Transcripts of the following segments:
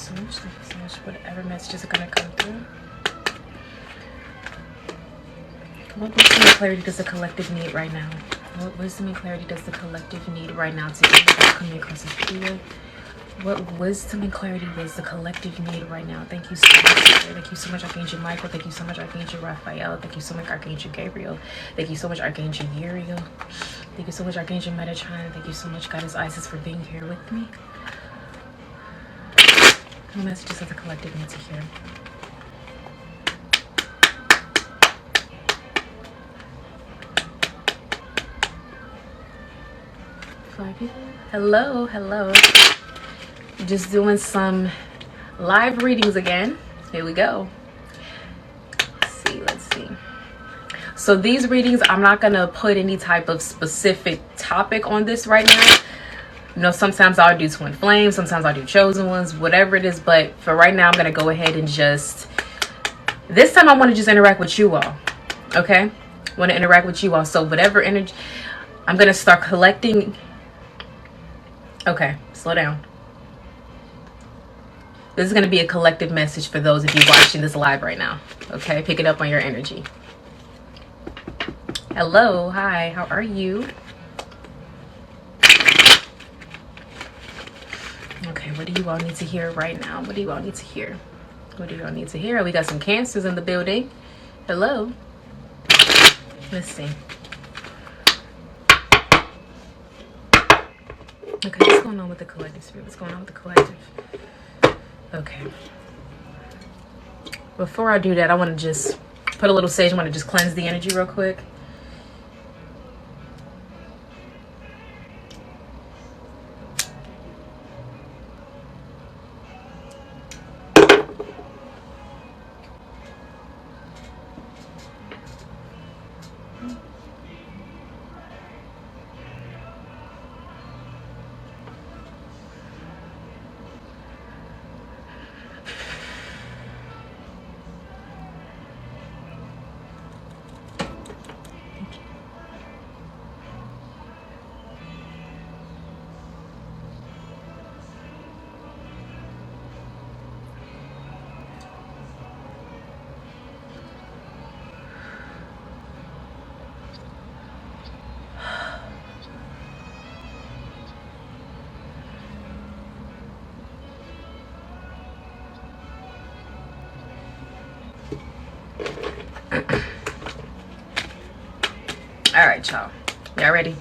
so much. Thank you so much. Whatever messages are going to come through. What wisdom and clarity does the collective need right now? What wisdom and clarity does the collective need right now to be coming across as clear? What wisdom and clarity does the collective need right now? Thank you so much. Thank you so much, Archangel Michael. Thank you so much, Archangel Raphael. Thank you so much, Archangel Gabriel. Thank you so much, Archangel Uriel. Thank you so much, Archangel Metatron. Thank you so much, Goddess Isis, for being here with me. What messages does the collective need to hear? Hello, hello. Just doing some live readings again. Here we go. Let's see. So these readings, I'm not gonna put any type of specific topic on this right now. You know, sometimes I'll do twin flames, sometimes I'll do chosen ones, whatever it is. But for right now, I'm gonna go ahead and just, this time I want to just interact with you all. Okay, I want to interact with you all. So whatever energy, I'm gonna start collecting. Okay, slow down. This is going to be a collective message for those of you watching this live right now. Okay, pick it up on your energy. Hello, hi, how are you? Okay, what do you all need to hear right now? What do you all need to hear? What do you all need to hear? We got some Cancers in the building. Hello. Let's see. Okay, what's going on with the collective spirit? What's going on with the collective? Okay. Before I do that, I want to just put a little sage. I want to just cleanse the energy real quick. All right, y'all. Y'all ready?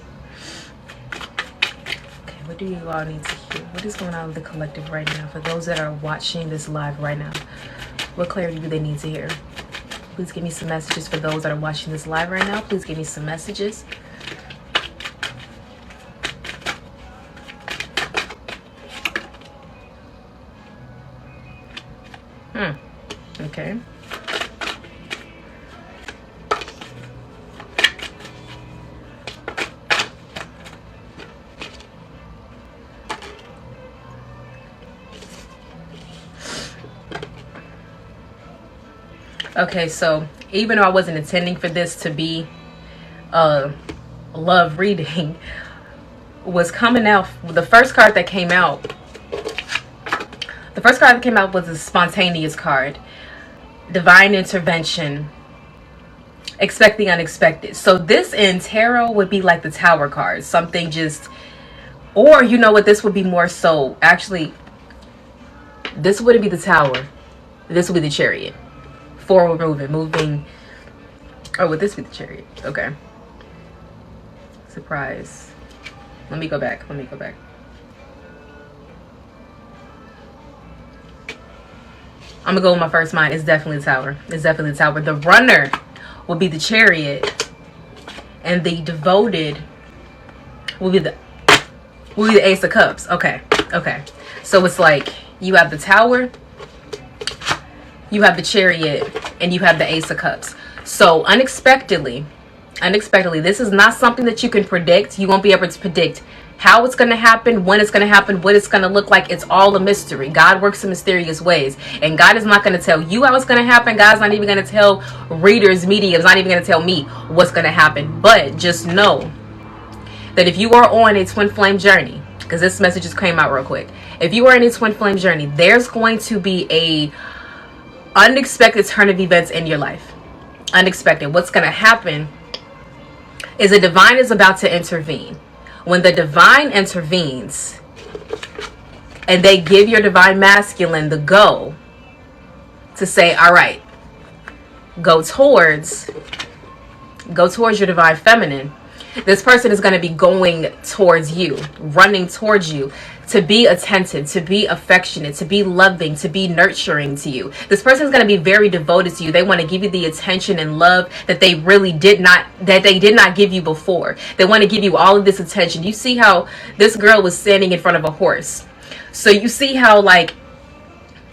Okay, what do you all need to hear? What is going on with the collective right now? For those that are watching this live right now, what clarity do they need to hear? Please give me some messages. For those that are watching this live right now, please give me some messages. Okay. Okay, so even though I wasn't intending for this to be a love reading, was coming out, the first card that came out, was a spontaneous card. Divine intervention. Expect the unexpected. So this in tarot would be like the Tower card. Something just, or you know what, this would be more so, actually, this wouldn't be the Tower. This would be the Chariot. Forward moving. Oh, would this be the Chariot? Okay. Surprise. Let me go back. I'm gonna go with my first mind. It's definitely the Tower. The Runner will be the Chariot, and the Devoted will be the Ace of Cups. Okay. So it's like you have the Tower, you have the Chariot, and you have the Ace of Cups. So unexpectedly, this is not something that you can predict. You won't be able to predict how it's going to happen, when it's going to happen, what it's going to look like. It's all a mystery. God works in mysterious ways. And God is not going to tell you how it's going to happen. God's not even going to tell readers, mediums, not even going to tell me what's going to happen. But just know that if you are on a twin flame journey, because this message just came out real quick. If you are in a twin flame journey, there's going to be a unexpected turn of events in your life. Unexpected. What's going to happen is the divine is about to intervene. When the divine intervenes and they give your divine masculine the go to say, all right, go towards your divine feminine, this person is going to be going towards you, running towards you, to be attentive, to be affectionate, to be loving, to be nurturing to you. This person is going to be very devoted to you. They want to give you the attention and love that they really did not give you before. They want to give you all of this attention. You see how this girl was standing in front of a horse. So you see how, like,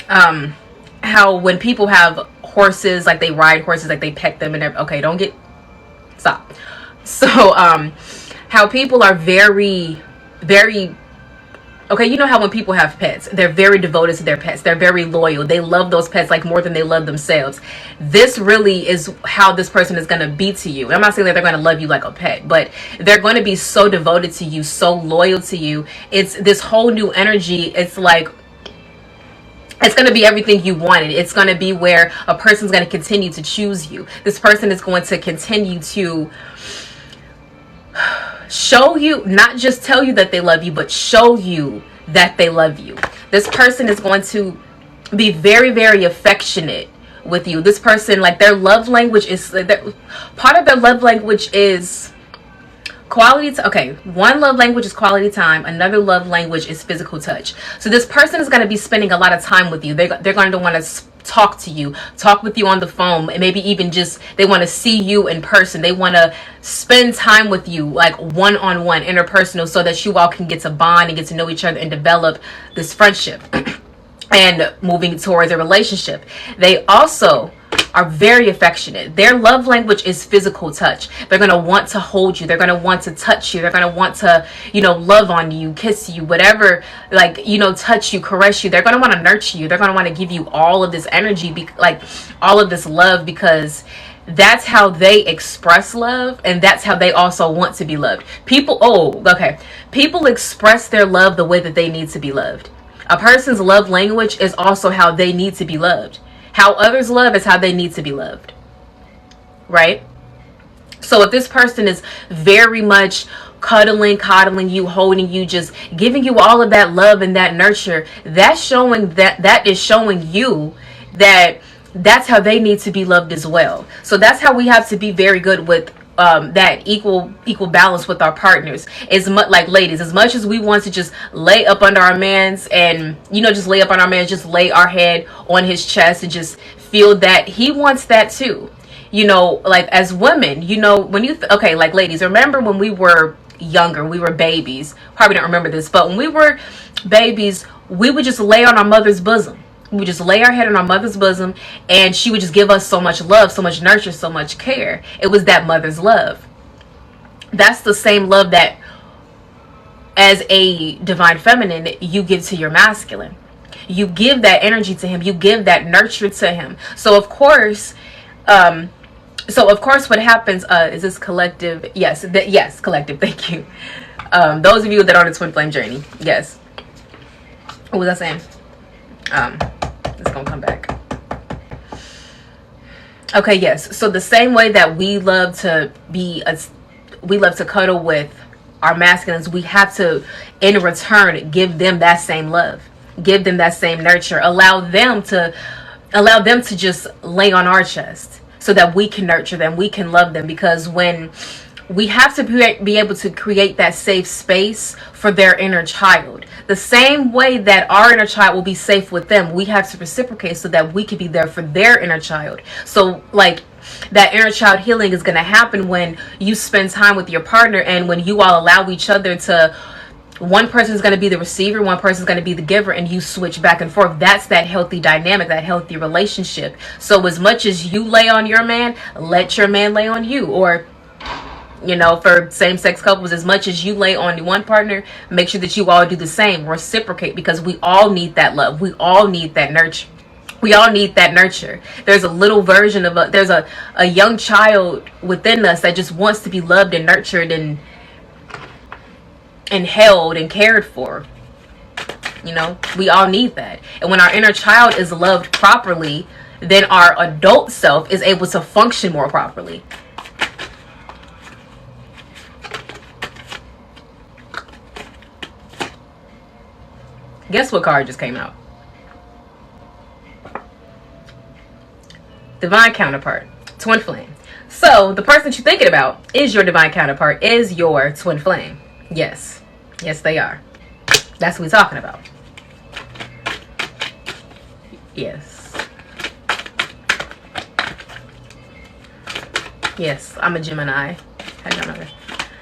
how when people have horses, like they ride horses, like they pet them and okay, stop. So how people are very, very, okay, you know how when people have pets, they're very devoted to their pets. They're very loyal. They love those pets like more than they love themselves. This really is how this person is going to be to you. I'm not saying that they're going to love you like a pet, but they're going to be so devoted to you, so loyal to you. It's this whole new energy. It's like, it's going to be everything you wanted. It's going to be where a person's going to continue to choose you. This person is going to continue to show you, not just tell you that they love you, but show you that they love you. This person is going to be very, very affectionate with you. This person, like, their love language is, part of their love language is quality. Okay, one love language is quality time. Another love language is physical touch. So this person is going to be spending a lot of time with you. They're going to want to talk to you, talk with you on the phone, and maybe even just they want to see you in person. They want to spend time with you, like one-on-one, interpersonal, so that you all can get to bond and get to know each other and develop this friendship and moving towards a relationship. They also are very affectionate. Their love language is physical touch. They're going to want to hold you. They're going to want to touch you. They're going to want to, love on you, kiss you, whatever, like, touch you, caress you. They're going to want to nurture you. They're going to want to give you all of this energy, like all of this love, because that's how they express love, and that's how they also want to be loved. People express their love the way that they need to be loved. A person's love language is also how they need to be loved. How others love is how they need to be loved, right? So if this person is very much coddling you, holding you, just giving you all of that love and that nurture, that is showing you that that's how they need to be loved as well. So that's how we have to be very good with that equal balance with our partners. As much, like, ladies, as much as we want to just lay up under our man's and just lay up on our man, just lay our head on his chest and just feel that he wants that too. Like, as women, when you like, ladies, remember when we were younger, we were babies. Probably don't remember this, but when we were babies, we would just lay on our mother's bosom. We would just lay our head on our mother's bosom, and she would just give us so much love, so much nurture, so much care. It was that mother's love. That's the same love that, as a divine feminine, you give to your masculine. You give that energy to him. You give that nurture to him. So of course, what happens is this collective. Yes, collective. Thank you. Those of you that are on the twin flame journey. Yes. What was I saying? It's gonna come back. Okay, yes. So the same way that we love to cuddle with our masculines, we have to, in return, give them that same love, give them that same nurture, allow them to just lay on our chest so that we can nurture them, we can love them, because when we have to be able to create that safe space for their inner child. The same way that our inner child will be safe with them, we have to reciprocate so that we can be there for their inner child. So, like, that inner child healing is going to happen when you spend time with your partner, and when you all allow each other to, one person is going to be the receiver, one person is going to be the giver, and you switch back and forth. That's that healthy dynamic, that healthy relationship. So as much as you lay on your man, let your man lay on you. Or, for same-sex couples, as much as you lay on one partner, make sure that you all do the same. Reciprocate, because we all need that love. We all need that nurture. We all need that nurture. There's a little version of there's a young child within us that just wants to be loved and nurtured, and and held and cared for. You know, we all need that. And when our inner child is loved properly, then our adult self is able to function more properly. Guess what card just came out? Divine counterpart, twin flame. So the person that you're thinking about is your divine counterpart, is your twin flame. Yes. Yes, they are. That's what we're talking about. Yes. Yes, I'm a Gemini. How do y'all know that?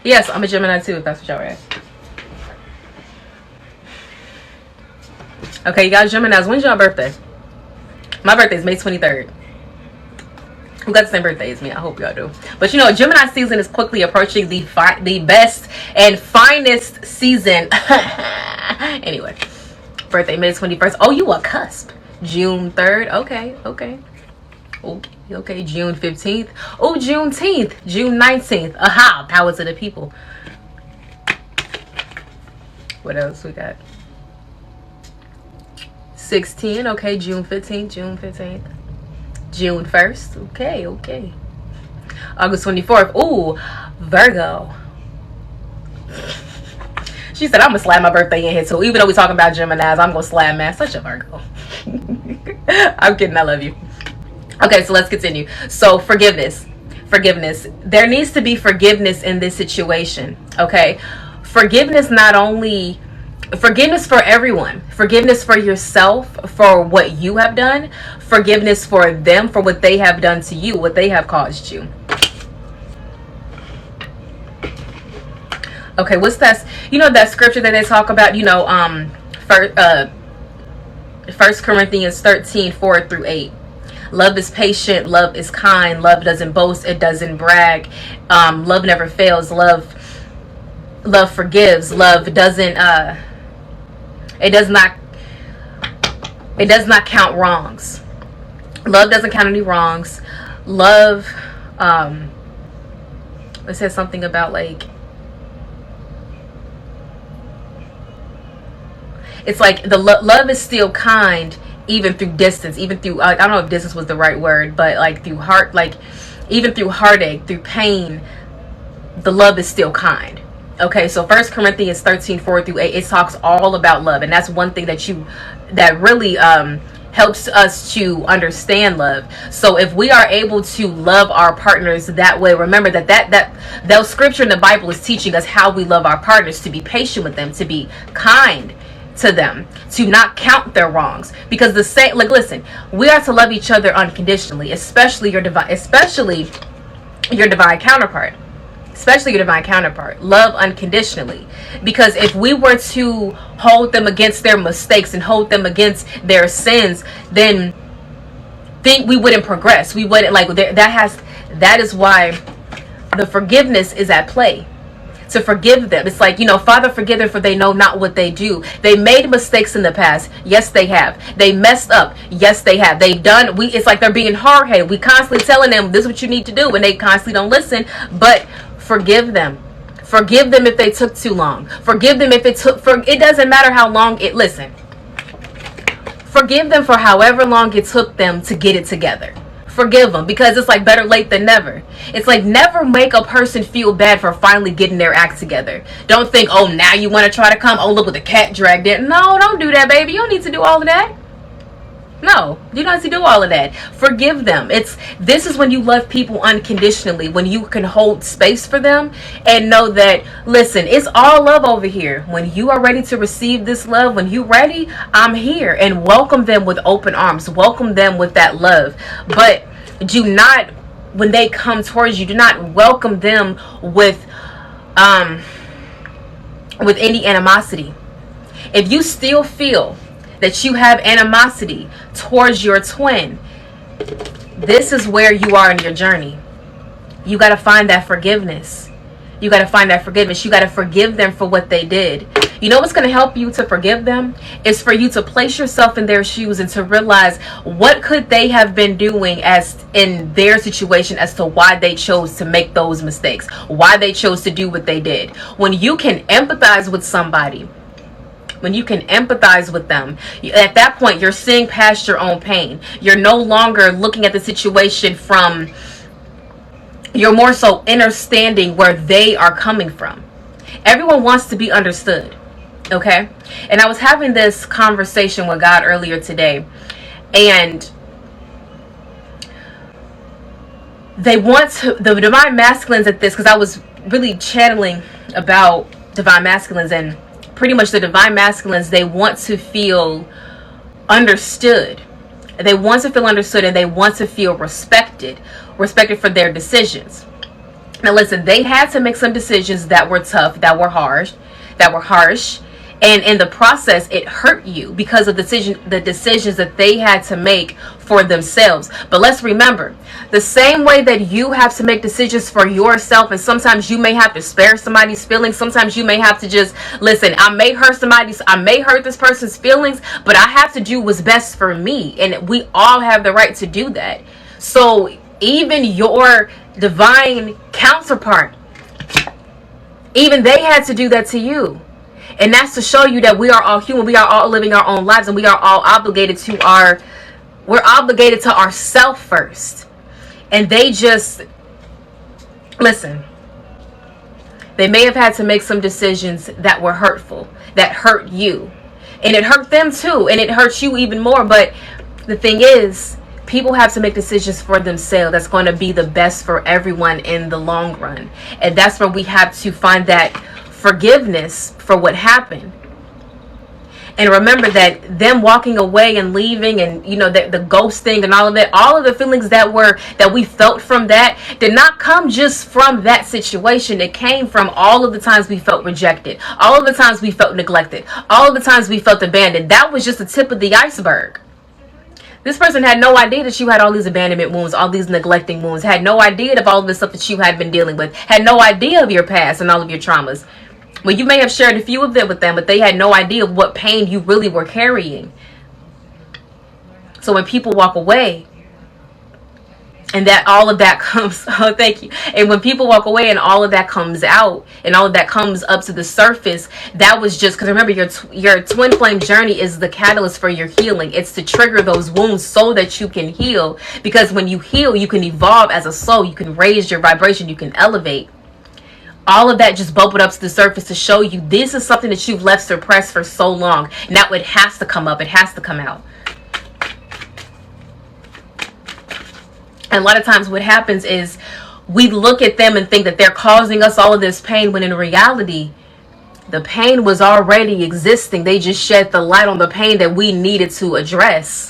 Yes, I'm a Gemini too, if that's what y'all are asking. Okay, you guys, Geminis, when's your birthday? My birthday is May 23rd. Who got the same birthday as me? I hope y'all do. But you know, Gemini season is quickly approaching, the best and finest season. Anyway, birthday May 21st. Oh, you a cusp. June 3rd. Okay. Okay. June 15th. Oh, Juneteenth. June 19th. Aha. Power to the people. What else we got? 16. Okay. June 15th. June 1st. Okay. August 24th. Ooh, Virgo. She said, I'm going to slap my birthday in here too. Even though we're talking about Geminis, I'm going to slap man. Such a Virgo. I'm kidding. I love you. Okay, so let's continue. So forgiveness. There needs to be forgiveness in this situation. Okay. Forgiveness for everyone. Forgiveness for yourself for what you have done. Forgiveness for them for what they have done to you, what they have caused you. Okay, what's that? You know that scripture that they talk about, you know, 1 Corinthians 13:4-8. Love is patient, love is kind, love doesn't boast, it doesn't brag. Love never fails, love forgives, love doesn't it does not count wrongs. Love doesn't count any wrongs. Love it says something about like, it's like the love is still kind even through distance, even through I don't know if distance was the right word, but like through heart, like even through heartache, through pain, the love is still kind. Okay, so 1 Corinthians 13:4-8, it talks all about love, and that's one thing that really helps us to understand love. So if we are able to love our partners that way, remember that scripture in the Bible is teaching us how we love our partners, to be patient with them, to be kind to them, to not count their wrongs. Because listen, we are to love each other unconditionally, especially your divine counterpart. Love unconditionally. Because if we were to hold them against their mistakes and hold them against their sins, then we wouldn't progress. We wouldn't, like, that is why the forgiveness is at play. To forgive them. It's like, you know, Father, forgive them, for they know not what they do. They made mistakes in the past. Yes, they have. They messed up. Yes, they have. It's like they're being hard-headed. We constantly telling them this is what you need to do, and they constantly don't listen. But forgive them. Forgive them if they took too long. Forgive them if it doesn't matter how long listen. Forgive them for however long it took them to get it together. Forgive them, because it's like better late than never. It's like never make a person feel bad for finally getting their act together. Don't think, oh, now you want to try to come. Oh, look what the cat dragged in. No, don't do that, baby. You don't need to do all of that. No, you don't have to do all of that. Forgive them. This is when you love people unconditionally, when you can hold space for them and know that, listen, it's all love over here. When you are ready to receive this love, when you're ready, I'm here, and welcome them with open arms. Welcome them with that love. But do not, when they come towards you, do not welcome them with any animosity. If you still feel that you have animosity towards your twin, this is where you are in your journey. You got to find that forgiveness. You got to forgive them for what they did. You know what's going to help you to forgive them? Is for you to place yourself in their shoes and to realize what could they have been doing as in their situation as to why they chose to make those mistakes, why they chose to do what they did. When you can empathize with somebody, when you can empathize with them, at that point you're seeing past your own pain. You're no longer looking at the situation from, you're more so understanding where they are coming from. Everyone wants to be understood, okay? And I was having this conversation with God earlier today, and they want to, the divine masculines at this, because I was really channeling about divine masculines, and pretty much the divine masculines, they want to feel understood. They want to feel understood, and they want to feel respected for their decisions. Now listen, they had to make some decisions that were tough, that were harsh, and in the process it hurt you because of the decisions that they had to make for themselves. But let's remember, the same way that you have to make decisions for yourself, and sometimes you may have to spare somebody's feelings, sometimes you may have to just listen, I may hurt this person's feelings, but I have to do what's best for me, and we all have the right to do that. So even your divine counterpart, even they had to do that to you. And that's to show you that we are all human. We are all living our own lives, and we are all obligated to we're obligated to ourselves first. And they just, listen, they may have had to make some decisions that were hurtful, that hurt you. And it hurt them too, and it hurts you even more. But the thing is, people have to make decisions for themselves that's going to be the best for everyone in the long run. And that's where we have to find that forgiveness for what happened. And remember that them walking away and leaving, and you know, the ghosting and all of that, all of the feelings that we felt from that did not come just from that situation. It came from all of the times we felt rejected, all of the times we felt neglected, all of the times we felt abandoned. That was just the tip of the iceberg. This person had no idea that you had all these abandonment wounds, all these neglecting wounds, had no idea of all of the stuff that you had been dealing with, had no idea of your past and all of your traumas. Well, you may have shared a few of them with them, but they had no idea of what pain you really were carrying. So when people walk away, and that all of that comes, oh, thank you. And when people walk away and all of that comes out and all of that comes up to the surface, that was just, because remember, your twin flame journey is the catalyst for your healing. It's to trigger those wounds so that you can heal. Because when you heal, you can evolve as a soul. You can raise your vibration. You can elevate. All of that just bubbled up to the surface to show you this is something that you've left suppressed for so long. Now it has to come up. It has to come out. And a lot of times what happens is we look at them and think that they're causing us all of this pain, when in reality, the pain was already existing. They just shed the light on the pain that we needed to address.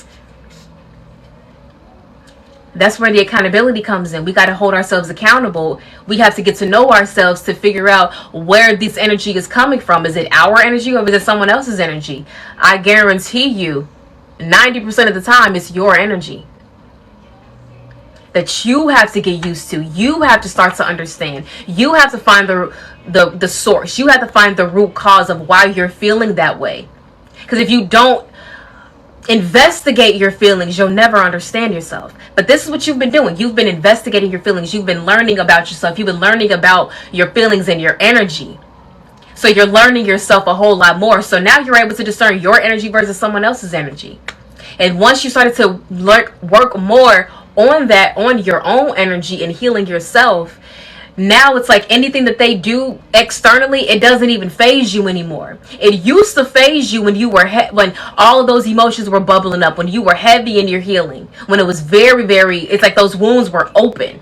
That's where the accountability comes in. We got to hold ourselves accountable. We have to get to know ourselves to figure out where this energy is coming from. Is it our energy or is it someone else's energy? I guarantee you 90% of the time it's your energy that you have to get used to. You have to start to understand. You have to find the source. You have to find the root cause of why you're feeling that way. Because if you don't investigate your feelings, you'll never understand yourself. But this is what you've been doing. You've been investigating your feelings. You've been learning about yourself. You've been learning about your feelings and your energy. So you're learning yourself a whole lot more. So now you're able to discern your energy versus someone else's energy. And once you started to work more on that, on your own energy and healing yourself, now it's like anything that they do externally, it doesn't even phase you anymore. It used to phase you when you were when all of those emotions were bubbling up, when you were heavy in your healing, when it was very, very, it's like those wounds were open.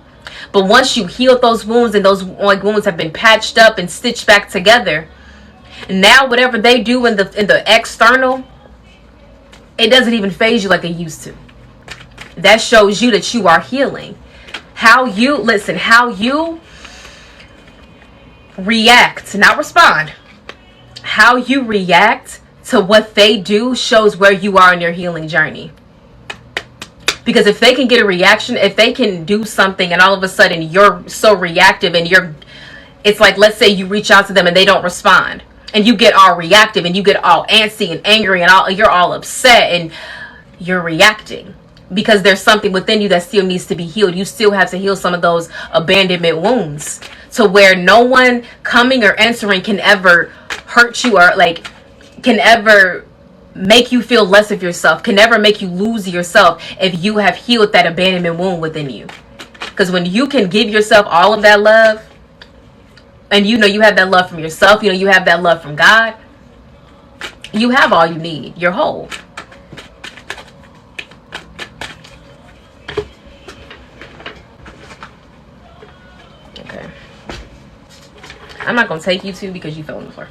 But once you healed those wounds and those wounds have been patched up and stitched back together, now whatever they do in the external, it doesn't even phase you like it used to. That shows you that you are healing. How you react, not respond. How you react to what they do shows where you are in your healing journey. Because if they can get a reaction, if they can do something and all of a sudden you're so reactive and it's like, let's say you reach out to them and they don't respond. and you get all reactive and you get all antsy and angry and you're all upset and you're reacting because there's something within you that still needs to be healed. You still have to heal some of those abandonment wounds to where no one coming or entering can ever hurt you or like can ever make you feel less of yourself, can never make you lose yourself if you have healed that abandonment wound within you. Because when you can give yourself all of that love, and you know you have that love from yourself, you know you have that love from God, you have all you need. You're whole. Okay. I'm not going to take you to because you fell on the floor.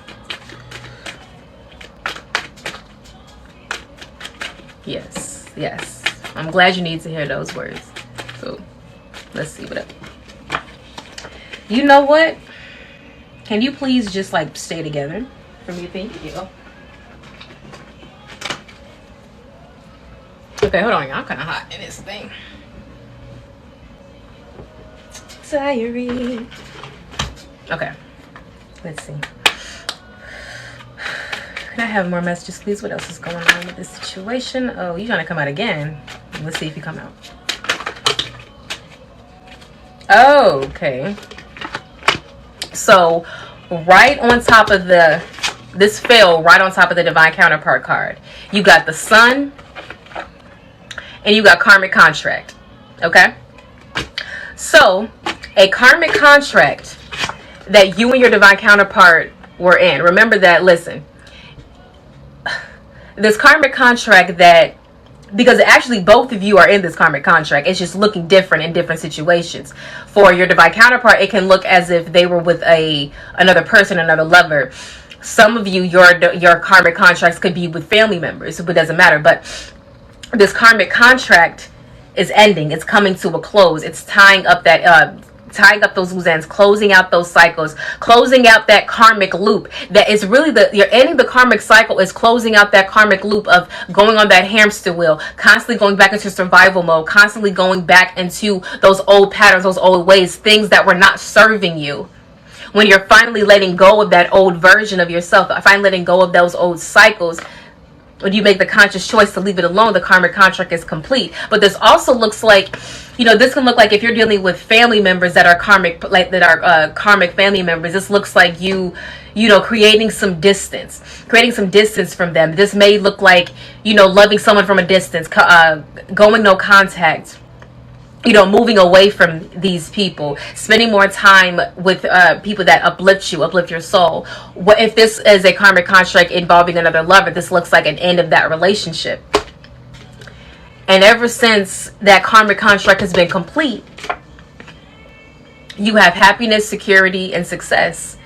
Yes, yes. I'm glad you need to hear those words. So, let's see what up. You know what? Can you please just like stay together for me? Thank you. Okay, hold on. I'm kind of hot in this thing. Diary. Okay. Let's see. Can I have more messages, please? What else is going on with this situation? Oh, you trying to come out again? Let's see if you come out. Oh, okay. So, right on top of this fell right on top of the divine counterpart card. You got the sun and you got karmic contract. Okay? So, a karmic contract that you and your divine counterpart were in. Remember that, listen. This karmic contract that, because actually both of you are in this karmic contract, it's just looking different in different situations. For your divine counterpart, it can look as if they were with another person, another lover. Some of you, your karmic contracts could be with family members, but it doesn't matter. But this karmic contract is ending. It's coming to a close. It's tying up those loose ends, closing out those cycles, closing out that karmic loop. That is really you're ending the karmic cycle, is closing out that karmic loop of going on that hamster wheel, constantly going back into survival mode, constantly going back into those old patterns, those old ways, things that were not serving you. When you're finally letting go of that old version of yourself, finally letting go of those old cycles, when you make the conscious choice to leave it alone, the karmic contract is complete. But this also looks like, this can look like if you're dealing with family members that are karmic, karmic family members. This looks like creating some distance from them. This may look like, loving someone from a distance, going no contact. Moving away from these people, spending more time with people that uplift your soul. What if this is a karmic contract involving another lover? This looks like an end of that relationship. And ever since that karmic contract has been complete, you have happiness, security, and success.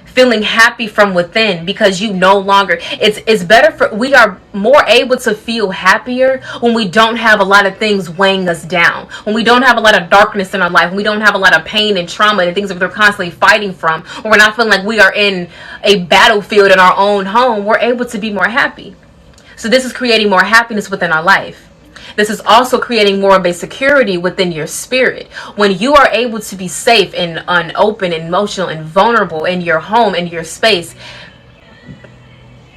Feeling happy from within because you no longer, it's better we are more able to feel happier when we don't have a lot of things weighing us down, when we don't have a lot of darkness in our life, when we don't have a lot of pain and trauma and things that we're constantly fighting from, when we're not feeling like we are in a battlefield in our own home. We're able to be more happy. So this is creating more happiness within our life. This is also creating more of a security within your spirit. When you are able to be safe and open and emotional and vulnerable in your home, in your space,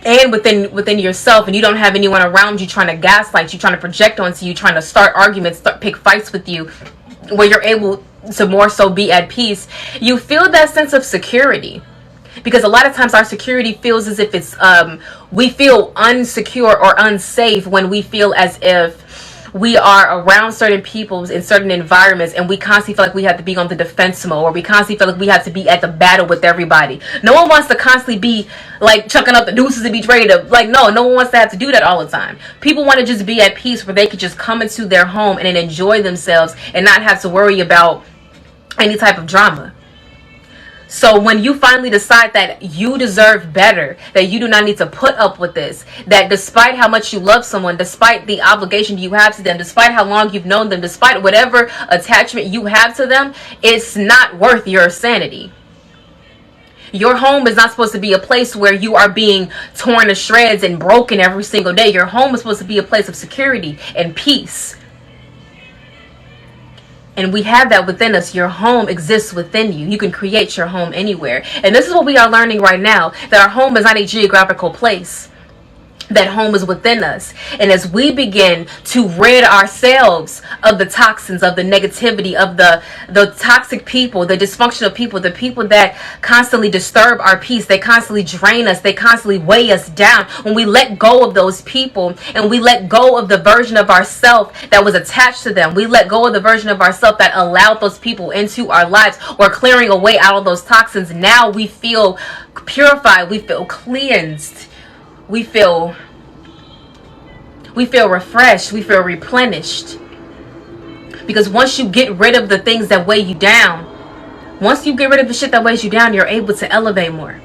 and within yourself, and you don't have anyone around you trying to gaslight you, trying to project onto you, trying to start arguments, pick fights with you, where you're able to more so be at peace, you feel that sense of security. Because a lot of times our security feels as if it's we feel unsecure or unsafe when we feel as if we are around certain people in certain environments, and we constantly feel like we have to be on the defense mode, or we constantly feel like we have to be at the battle with everybody. No one wants to constantly be like chucking up the deuces and be ready to no one wants to have to do that all the time. People want to just be at peace where they could just come into their home and enjoy themselves and not have to worry about any type of drama. So when you finally decide that you deserve better, that you do not need to put up with this, that despite how much you love someone, despite the obligation you have to them, despite how long you've known them, despite whatever attachment you have to them, it's not worth your sanity. Your home is not supposed to be a place where you are being torn to shreds and broken every single day. Your home is supposed to be a place of security and peace. And we have that within us. Your home exists within you. You can create your home anywhere. And this is what we are learning right now, that our home is not a geographical place. That home is within us. And as we begin to rid ourselves of the toxins, of the negativity, of the toxic people, the dysfunctional people, the people that constantly disturb our peace, they constantly drain us, they constantly weigh us down. When we let go of those people and we let go of the version of ourselves that was attached to them, we let go of the version of ourselves that allowed those people into our lives, or clearing away out of those toxins, now we feel purified, we feel cleansed. We feel refreshed. We feel replenished. Because once you get rid of the things that weigh you down, once you get rid of the shit that weighs you down, you're able to elevate more.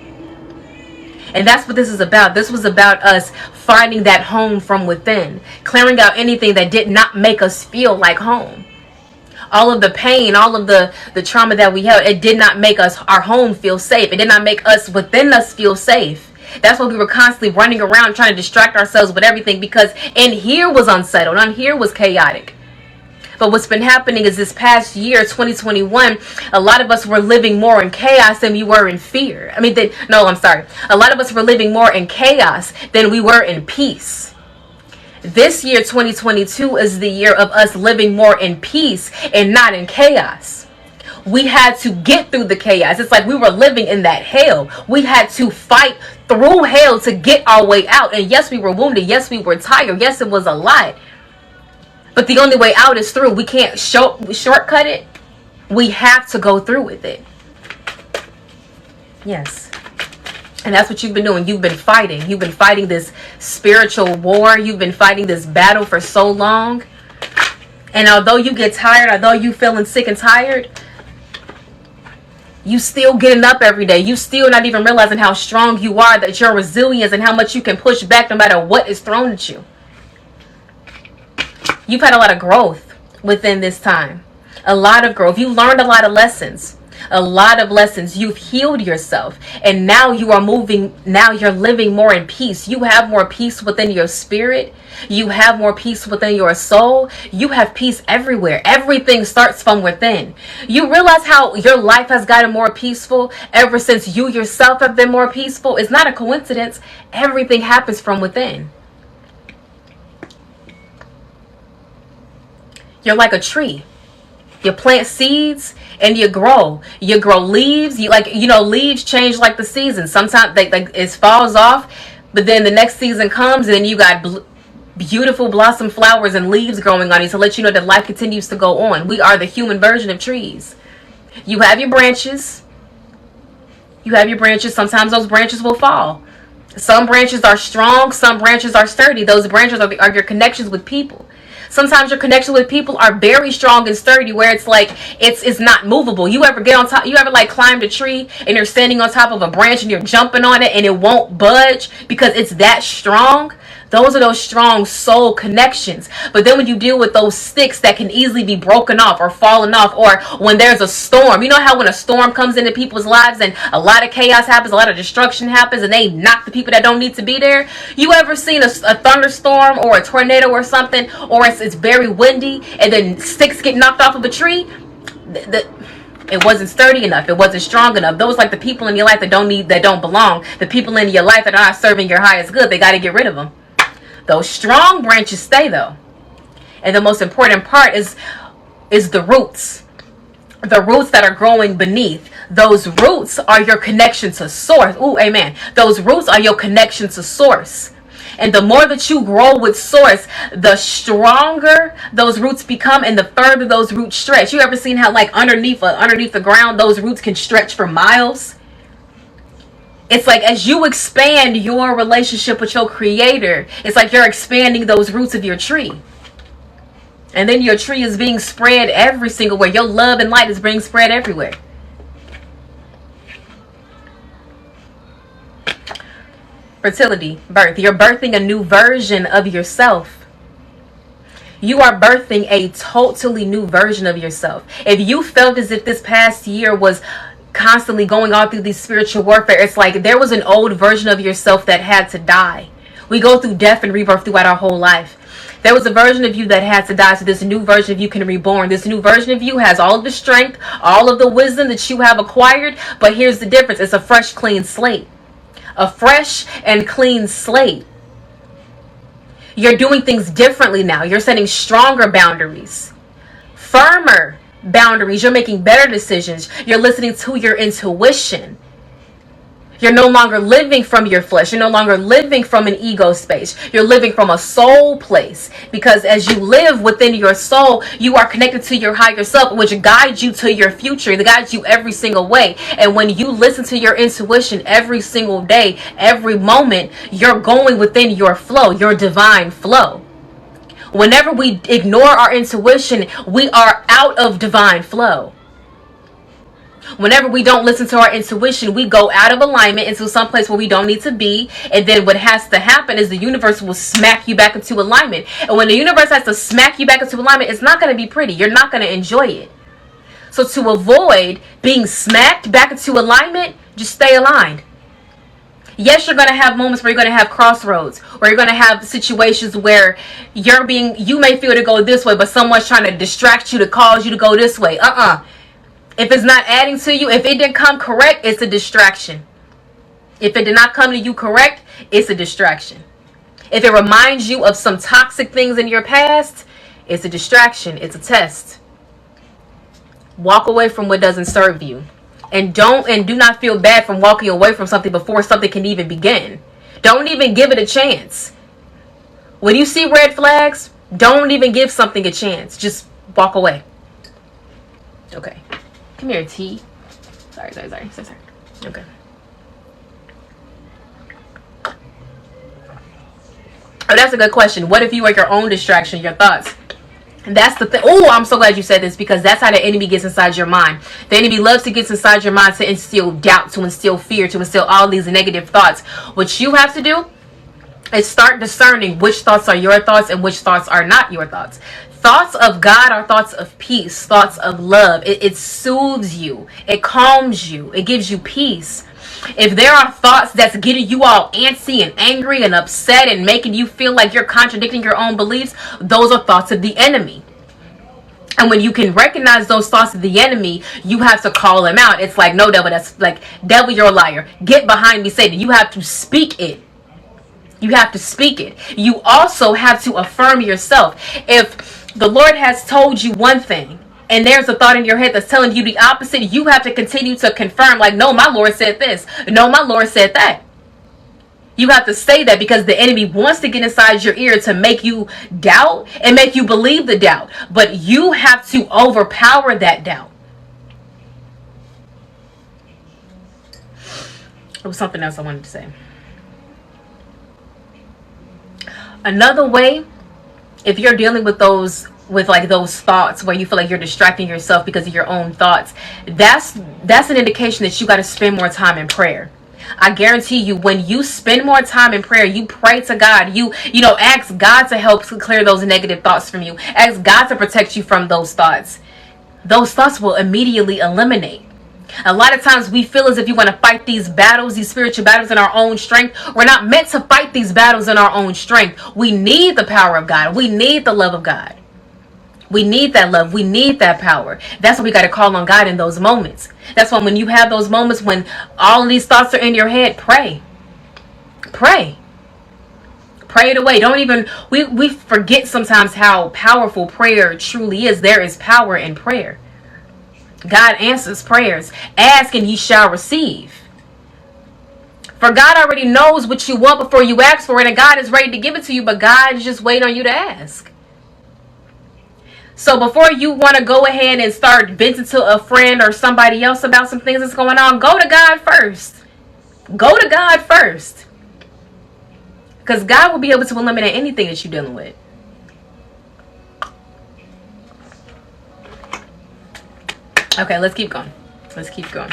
And that's what this is about. This was about us finding that home from within. Clearing out anything that did not make us feel like home. All of the pain, all of the trauma that we held, it did not make us, our home, feel safe. It did not make us within us feel safe. That's why we were constantly running around trying to distract ourselves with everything, because in here was unsettled, in here was chaotic. But what's been happening is this past year, 2021, a lot of us were living more in chaos than we were in fear. A lot of us were living more in chaos than we were in peace. This year, 2022, is the year of us living more in peace and not in chaos. We had to get through the chaos. It's like we were living in that hell. We had to fight through hell to get our way out. And yes, we were wounded. Yes, we were tired. Yes, it was a lot. But the only way out is through. We can't shortcut it. We have to go through with it. Yes. And that's what you've been doing. You've been fighting. You've been fighting this spiritual war. You've been fighting this battle for so long. And although you get tired, although you feeling sick and tired, you still getting up every day. You still not even realizing how strong you are, that your resilience and how much you can push back no matter what is thrown at you. You've had a lot of growth within this time. A lot of growth. You learned a lot of lessons. A lot of lessons. You've healed yourself. And now you are moving. Now you're living more in peace. You have more peace within your spirit. You have more peace within your soul. You have peace everywhere. Everything starts from within. You realize how your life has gotten more peaceful ever since you yourself have been more peaceful? It's not a coincidence. Everything happens from within. You're like a tree. You plant seeds and you grow. You grow leaves. Leaves change like the seasons. Sometimes it falls off, but then the next season comes and then you got beautiful blossom flowers and leaves growing on you to let you know that life continues to go on. We are the human version of trees. You have your branches. Sometimes those branches will fall. Some branches are strong. Some branches are sturdy. Those branches are your connections with people. Sometimes your connection with people are very strong and sturdy, where it's like it's not movable. You ever get on top? You ever climbed a tree and you're standing on top of a branch and you're jumping on it and it won't budge because it's that strong? Those are those strong soul connections. But then when you deal with those sticks that can easily be broken off or fallen off, or when there's a storm, you know how when a storm comes into people's lives and a lot of chaos happens, a lot of destruction happens, and they knock the people that don't need to be there? You ever seen a thunderstorm or a tornado or something, or it's very windy and then sticks get knocked off of a tree? It wasn't sturdy enough. It wasn't strong enough. Those the people in your life that don't belong. The people in your life that are not serving your highest good. They got to get rid of them. Those strong branches stay though. And the most important part is the roots. The roots that are growing beneath. Those roots are your connection to source. Ooh, amen. Those roots are your connection to source. And the more that you grow with source, the stronger those roots become and the further those roots stretch. You ever seen how underneath the ground, those roots can stretch for miles? It's like as you expand your relationship with your creator, it's like you're expanding those roots of your tree. And then your tree is being spread every single way. Your love and light is being spread everywhere. Fertility, birth. You're birthing a new version of yourself. You are birthing a totally new version of yourself. If you felt as if this past year was constantly going on through these spiritual warfare, it's like there was an old version of yourself that had to die. We go through death and rebirth throughout our whole life. There was a version of you that had to die, so this new version of you can reborn. This new version of you has all of the strength, all of the wisdom that you have acquired, but here's the difference. It's a fresh, clean slate. A fresh and clean slate. You're doing things differently now. You're setting stronger boundaries, firmer boundaries. You're making better decisions. You're listening to your intuition. You're no longer living from your flesh. You're no longer living from an ego space. You're living from a soul place. Because as you live within your soul, you are connected to your higher self, which guides you to your future. It guides you every single way. And when you listen to your intuition every single day, every moment, you're going within your flow, your divine flow. Whenever we ignore our intuition, we are out of divine flow. Whenever we don't listen to our intuition, we go out of alignment into some place where we don't need to be. And then what has to happen is the universe will smack you back into alignment. And when the universe has to smack you back into alignment, it's not going to be pretty. You're not going to enjoy it. So to avoid being smacked back into alignment, just stay aligned. Yes, you're going to have moments where you're going to have crossroads, where you're going to have situations where you may feel to go this way, but someone's trying to distract you to cause you to go this way. If it's not adding to you, if it didn't come correct, it's a distraction. If it did not come to you correct, it's a distraction. If it reminds you of some toxic things in your past, it's a distraction. It's a test. Walk away from what doesn't serve you. And do not feel bad from walking away from something before something can even begin. Don't even give it a chance. When you see red flags, don't even give something a chance. Just walk away. Okay. Come here, T. Sorry. Okay. Oh, that's a good question. What if you are your own distraction, your thoughts? And that's the thing. Oh, I'm so glad you said this, because that's how the enemy gets inside your mind. The enemy loves to get inside your mind to instill doubt, to instill fear, to instill all these negative thoughts. What you have to do is start discerning which thoughts are your thoughts and which thoughts are not your thoughts. Thoughts of God are thoughts of peace, thoughts of love. It soothes you. It calms you. It gives you peace. If there are thoughts that's getting you all antsy and angry and upset and making you feel like you're contradicting your own beliefs, those are thoughts of the enemy. And when you can recognize those thoughts of the enemy, you have to call them out. It's like, no, devil, that's like, devil, you're a liar. Get behind me, Satan. You have to speak it. You have to speak it. You also have to affirm yourself. If the Lord has told you one thing and there's a thought in your head that's telling you the opposite, you have to continue to confirm, like, no, my Lord said this. No, my Lord said that. You have to say that, because the enemy wants to get inside your ear to make you doubt and make you believe the doubt. But you have to overpower that doubt. There was something else I wanted to say. Another way, if you're dealing with those thoughts where you feel like you're distracting yourself because of your own thoughts, that's an indication that you got to spend more time in prayer. I guarantee you, when you spend more time in prayer, you pray to God, you ask God to help clear those negative thoughts from you. Ask God to protect you from those thoughts. Those thoughts will immediately eliminate. A lot of times we feel as if you want to fight these battles, these spiritual battles, in our own strength. We're not meant to fight these battles in our own strength. We need the power of God. We need the love of God. We need that love. We need that power. That's why we got to call on God in those moments. That's why when you have those moments when all of these thoughts are in your head, pray. Pray. Pray it away. We forget sometimes how powerful prayer truly is. There is power in prayer. God answers prayers. Ask and ye shall receive. For God already knows what you want before you ask for it, and God is ready to give it to you, but God is just waiting on you to ask. So before you want to go ahead and start venting to a friend or somebody else about some things that's going on, go to God first. Go to God first. Because God will be able to eliminate anything that you're dealing with. Okay, let's keep going. Let's keep going.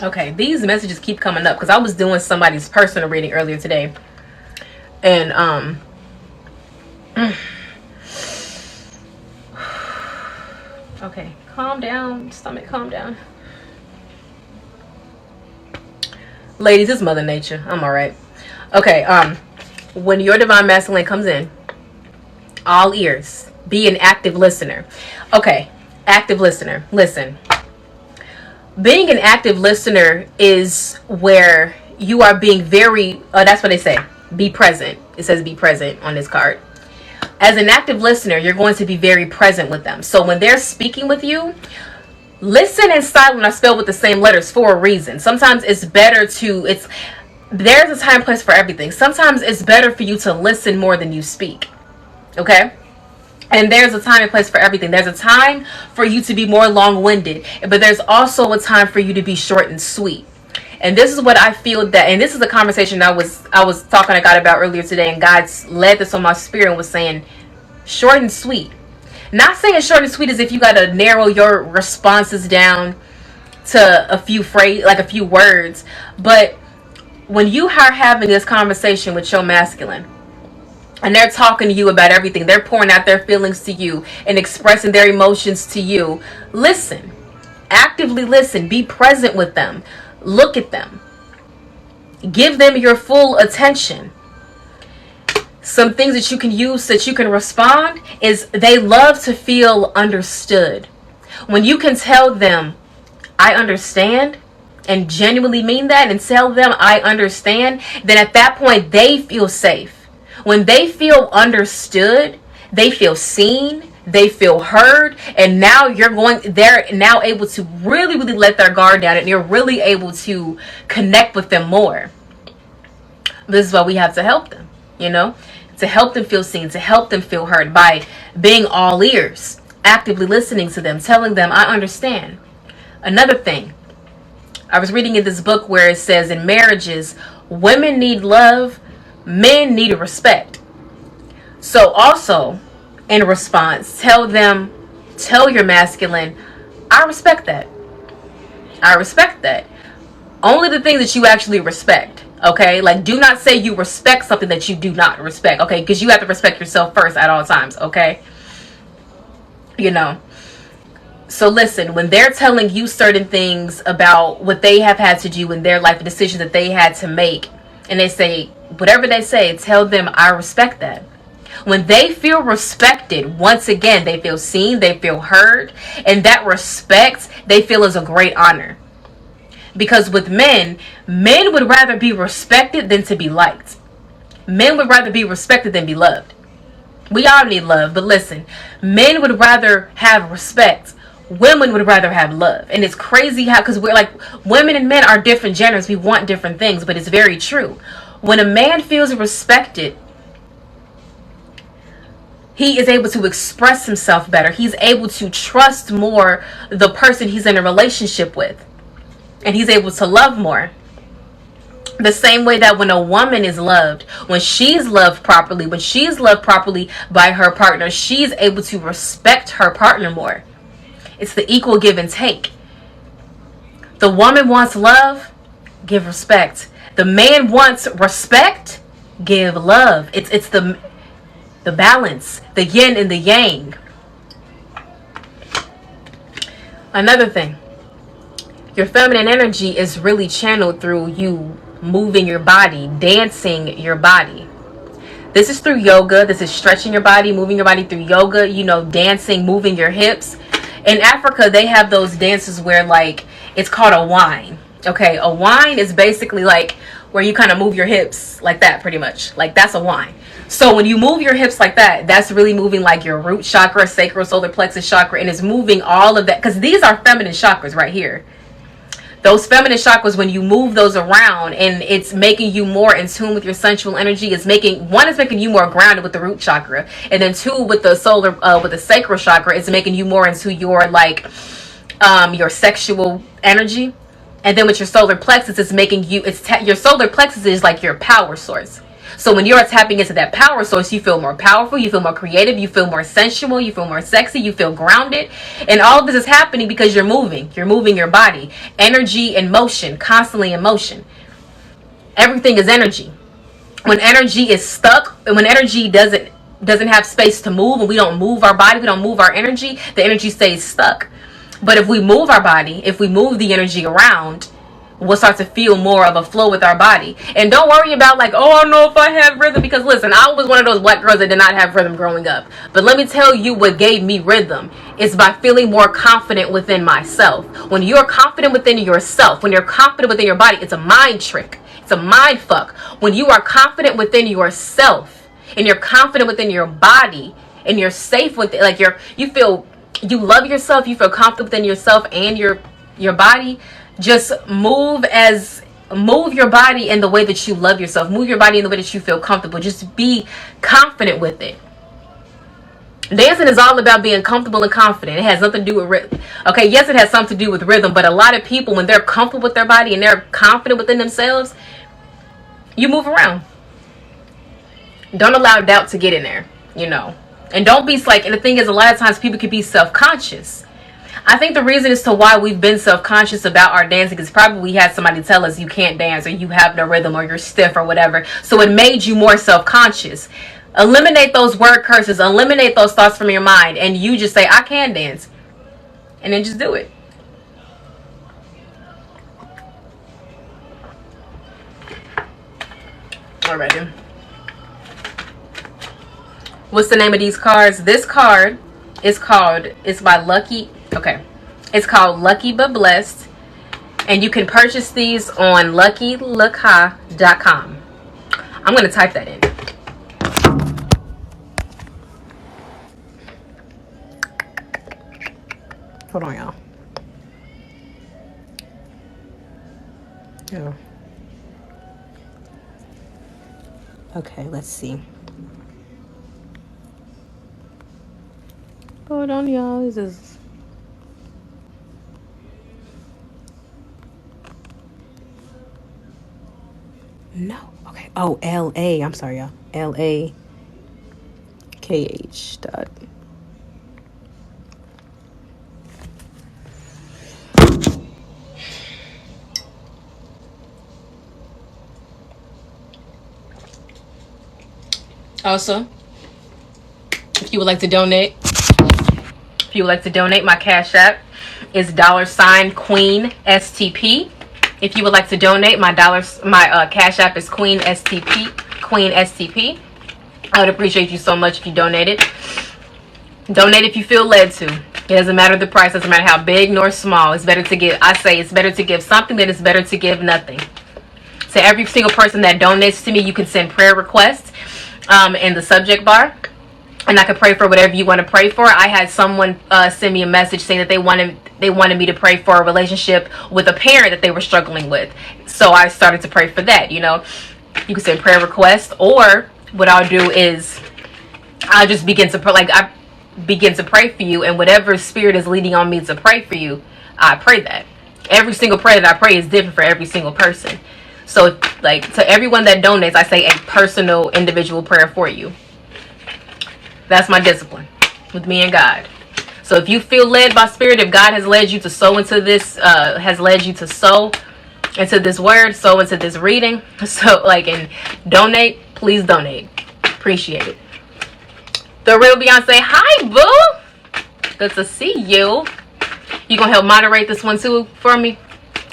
Okay, these messages keep coming up because I was doing somebody's personal reading earlier today. And okay, calm down, stomach, calm down. Ladies, it's Mother Nature. I'm alright. Okay, when your divine masculine comes in, all ears, be an active listener. Okay, active listener. Listen. Being an active listener is where you are being very, that's what they say, be present. It says be present on this card. As an active listener, you're going to be very present with them. So when they're speaking with you, listen and silent are spelled with the same letters for a reason. Sometimes it's better to, there's a time and place for everything. Sometimes it's better for you to listen more than you speak. Okay? And there's a time and place for everything. There's a time for you to be more long-winded, but there's also a time for you to be short and sweet. And this is what I feel that, and this is a conversation I was talking to God about earlier today, and God led this on my spirit and was saying, short and sweet. Not saying short and sweet as if you got to narrow your responses down to a few words, but when you are having this conversation with your masculine, and they're talking to you about everything, they're pouring out their feelings to you and expressing their emotions to you, listen. Actively listen. Be present with them. Look at them. Give them your full attention. Some things that you can use so that you can respond is they love to feel understood. When you can tell them, I understand, and genuinely mean that, and tell them I understand, then at that point they feel safe. When they feel understood, they feel seen, they feel heard, and now they're now able to really, really let their guard down, and you're really able to connect with them more. This is why we have to help them, to help them feel seen, to help them feel heard by being all ears, actively listening to them, telling them, I understand. Another thing, I was reading in this book where it says in marriages, women need love, men need respect. So also, in response, tell your masculine, I respect that. I respect that. Only the things that you actually respect. Okay? Like, do not say you respect something that you do not respect. Okay? Because you have to respect yourself first at all times. Okay? So listen, when they're telling you certain things about what they have had to do in their life, the decisions that they had to make, and they say, whatever they say, tell them, I respect that. When they feel respected, once again, they feel seen, they feel heard, and that respect they feel is a great honor. Because with men would rather be respected than to be liked. Men would rather be respected than be loved. We all need love, but listen, men would rather have respect. Women would rather have love. And it's crazy how, because we're like, women and men are different genders. We want different things, but it's very true. When a man feels respected, he is able to express himself better. He's able to trust more the person he's in a relationship with. And he's able to love more. The same way that when a woman is loved, when she's loved properly by her partner, she's able to respect her partner more. It's the equal give and take. The woman wants love, give respect. The man wants respect, give love. It's the balance, the yin and the yang. Another thing, your feminine energy is really channeled through you moving your body, dancing your body. This is through yoga. This is stretching your body, moving your body through yoga, dancing, moving your hips. In Africa, they have those dances where, like, it's called a whine. Okay, a whine is basically like where you kind of move your hips like that, pretty much. Like, that's a whine. So when you move your hips like that, that's really moving like your root chakra, sacral, solar plexus chakra, and it's moving all of that, because these are feminine chakras right here. Those feminine chakras, when you move those around, and it's making you more in tune with your sensual energy, it's making you more grounded with the root chakra, and then two, with the solar, with the sacral chakra, it's making you more into your, like, your sexual energy. And then with your solar plexus, it's making you, your solar plexus is like your power source. So when you're tapping into that power source, you feel more powerful, you feel more creative, you feel more sensual, you feel more sexy, you feel grounded. And all of this is happening because you're moving your body. Energy and motion, constantly in motion. Everything is energy. When energy is stuck, and when energy doesn't have space to move, and we don't move our body, we don't move our energy, the energy stays stuck. But if we move our body, if we move the energy around, we'll start to feel more of a flow with our body. And don't worry about like, oh, I don't know if I have rhythm, because listen, I was one of those black girls that did not have rhythm growing up. But let me tell you what gave me rhythm is by feeling more confident within myself. When you're confident within yourself, when you're confident within your body, it's a mind trick. It's a mind fuck. When you are confident within yourself and you're confident within your body and you're safe with it, like you love yourself, you feel confident within yourself and your body. Just move your body in the way that you love yourself. Move your body in the way that you feel comfortable. Just be confident with it. Dancing is all about being comfortable and confident. It has nothing to do with rhythm. Okay, yes, it has something to do with rhythm, but a lot of people, when they're comfortable with their body and they're confident within themselves, you move around. Don't allow doubt to get in there, you know. And don't be like, and the thing is, a lot of times people can be self-conscious. I think the reason as to why we've been self-conscious about our dancing is probably we had somebody tell us you can't dance or you have no rhythm or you're stiff or whatever. So it made you more self-conscious. Eliminate those word curses. Eliminate those thoughts from your mind. And you just say, I can dance. And then just do it. Alrighty. What's the name of these cards? This card is it's by Lucky. Okay. It's called Lucky But Blessed. And you can purchase these on luckyluckha.com. I'm going to type that in. Hold on, y'all. Oh. Okay, let's see. Hold on, y'all. This is... No. Okay. Oh, L-A. I'm sorry, y'all. L-A-K-H dot. Also, if you would like to donate, my Cash App is $queenstp. If you would like to donate, my Cash App is queenstp. I would appreciate you so much if you donated. Donate if you feel led to. It doesn't matter the price, doesn't matter how big nor small. It's better to give. I say it's better to give something than it's better to give nothing. To every single person that donates to me, you can send prayer requests in the subject bar, and I could pray for whatever you want to pray for. I had someone send me a message saying that they wanted me to pray for a relationship with a parent that they were struggling with. So I started to pray for that. You know, you can send prayer requests, or what I'll do is I'll just begin to pray. Like I begin to pray for you, and whatever spirit is leading on me to pray for you, I pray that. Every single prayer that I pray is different for every single person. So, like, to everyone that donates, I say a personal, individual prayer for you. That's my discipline with me and God. So if you feel led by spirit, if God has led you to sow into this, sow into this word, sow into this reading, so like, and donate, please donate. Appreciate it. The Real Beyonce, hi boo. Good to see you. You gonna help moderate this one too for me?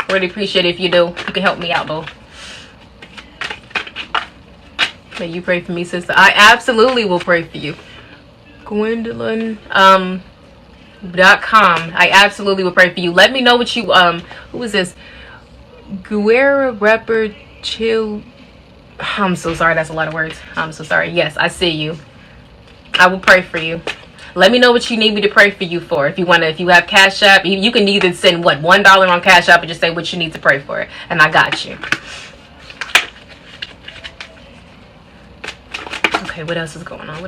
Really appreciate it if you do. You can help me out, boo. May you pray for me, sister. I absolutely will pray for you. Gwendolyn.com. I absolutely will pray for you. Let me know what you who is this? Guerra Rapper Chill. I'm so sorry, that's a lot of words. I'm so sorry. Yes, I see you. I will pray for you. Let me know what you need me to pray for you for. If you have Cash App, you can either send $1 on Cash App and just say what you need to pray for, and I got you. Okay, what else is going on?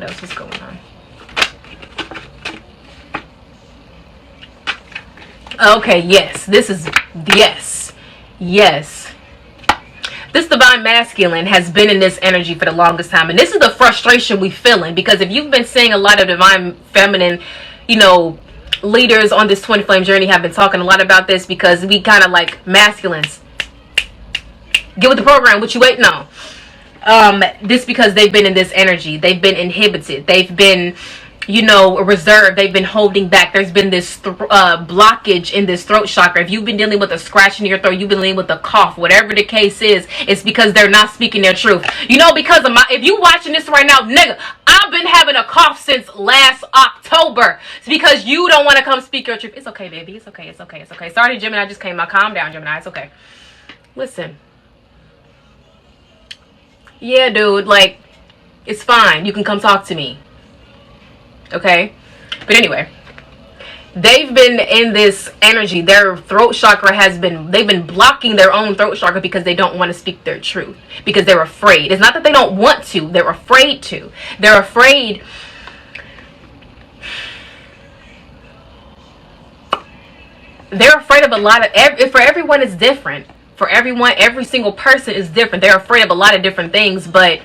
Okay, yes. This divine masculine has been in this energy for the longest time, and this is the frustration we feeling, because if you've been seeing a lot of divine feminine, leaders on this twin flame journey have been talking a lot about this, because we kind of like masculines. Get with the program. What you waiting on? This because they've been in this energy. They've been inhibited. They've been you know, reserved. They've been holding back. There's been this blockage in this throat chakra. If you've been dealing with a scratch in your throat, you've been dealing with a cough, whatever the case is, it's because they're not speaking their truth. You know, because of if you watching this right now, nigga, I've been having a cough since last October. It's because you don't want to come speak your truth. It's okay, baby. It's okay. It's okay. It's okay. Sorry, Gemini just came out. Calm down, Gemini. It's okay. Listen. Yeah, dude. Like, it's fine. You can come talk to me. Okay, but anyway, they've been in this energy. Their throat chakra they've been blocking their own throat chakra because they don't want to speak their truth, because they're afraid. It's not that they don't want to, they're afraid to. They're afraid. They're afraid of a lot of, for everyone it's different. For everyone, every single person is different. They're afraid of a lot of different things, but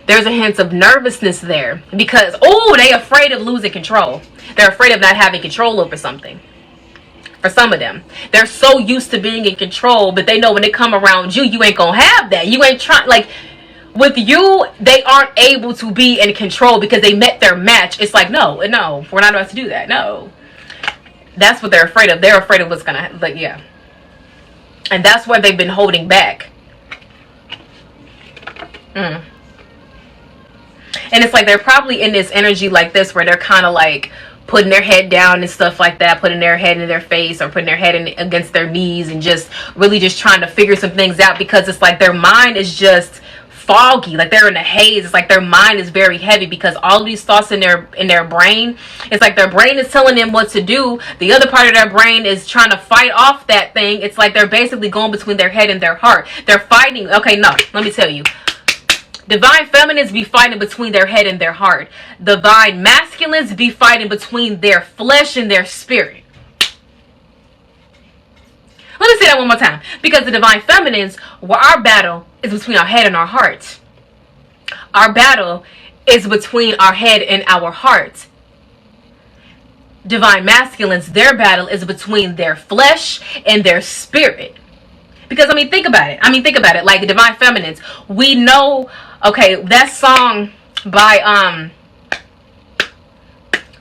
there's a hint of nervousness there because, they're afraid of losing control. They're afraid of not having control over something. For some of them, they're so used to being in control, but they know when they come around you, you ain't gonna have that. You ain't trying, like, with you, they aren't able to be in control because they met their match. It's like, no, we're not about to do that. No. That's what they're afraid of. They're afraid of what's gonna, like, yeah. And that's why they've been holding back. And it's like they're probably in this energy like this where they're kind of like putting their head down and stuff like that, putting their head in their face or putting their head against their knees and just really just trying to figure some things out, because it's like their mind is just foggy, like they're in a haze. It's like their mind is very heavy because all of these thoughts in their brain, it's like their brain is telling them what to do. The other part of their brain is trying to fight off that thing. It's like they're basically going between their head and their heart. They're fighting. Okay, no, let me tell you. Divine feminines be fighting between their head and their heart. Divine masculines be fighting between their flesh and their spirit. Let me say that one more time. Because the divine feminines, where our battle is between our head and our heart. Our battle is between our head and our heart. Divine masculines, their battle is between their flesh and their spirit. Because, think about it. Like, divine feminines, we know, okay, that song by,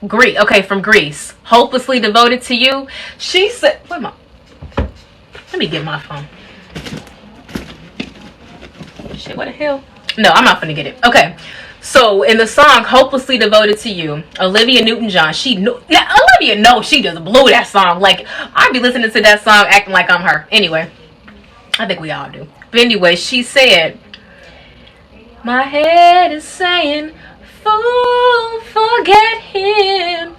Greece, okay, from Greece, Hopelessly Devoted to You. She said, let me get my phone. Shit, what the hell? No, I'm not gonna get it. Okay, so in the song Hopelessly Devoted to You, Olivia Newton-John, Olivia knows she just blew that song. Like, I'd be listening to that song acting like I'm her. Anyway. I think we all do. But anyway, she said, my head is saying, fool, forget him.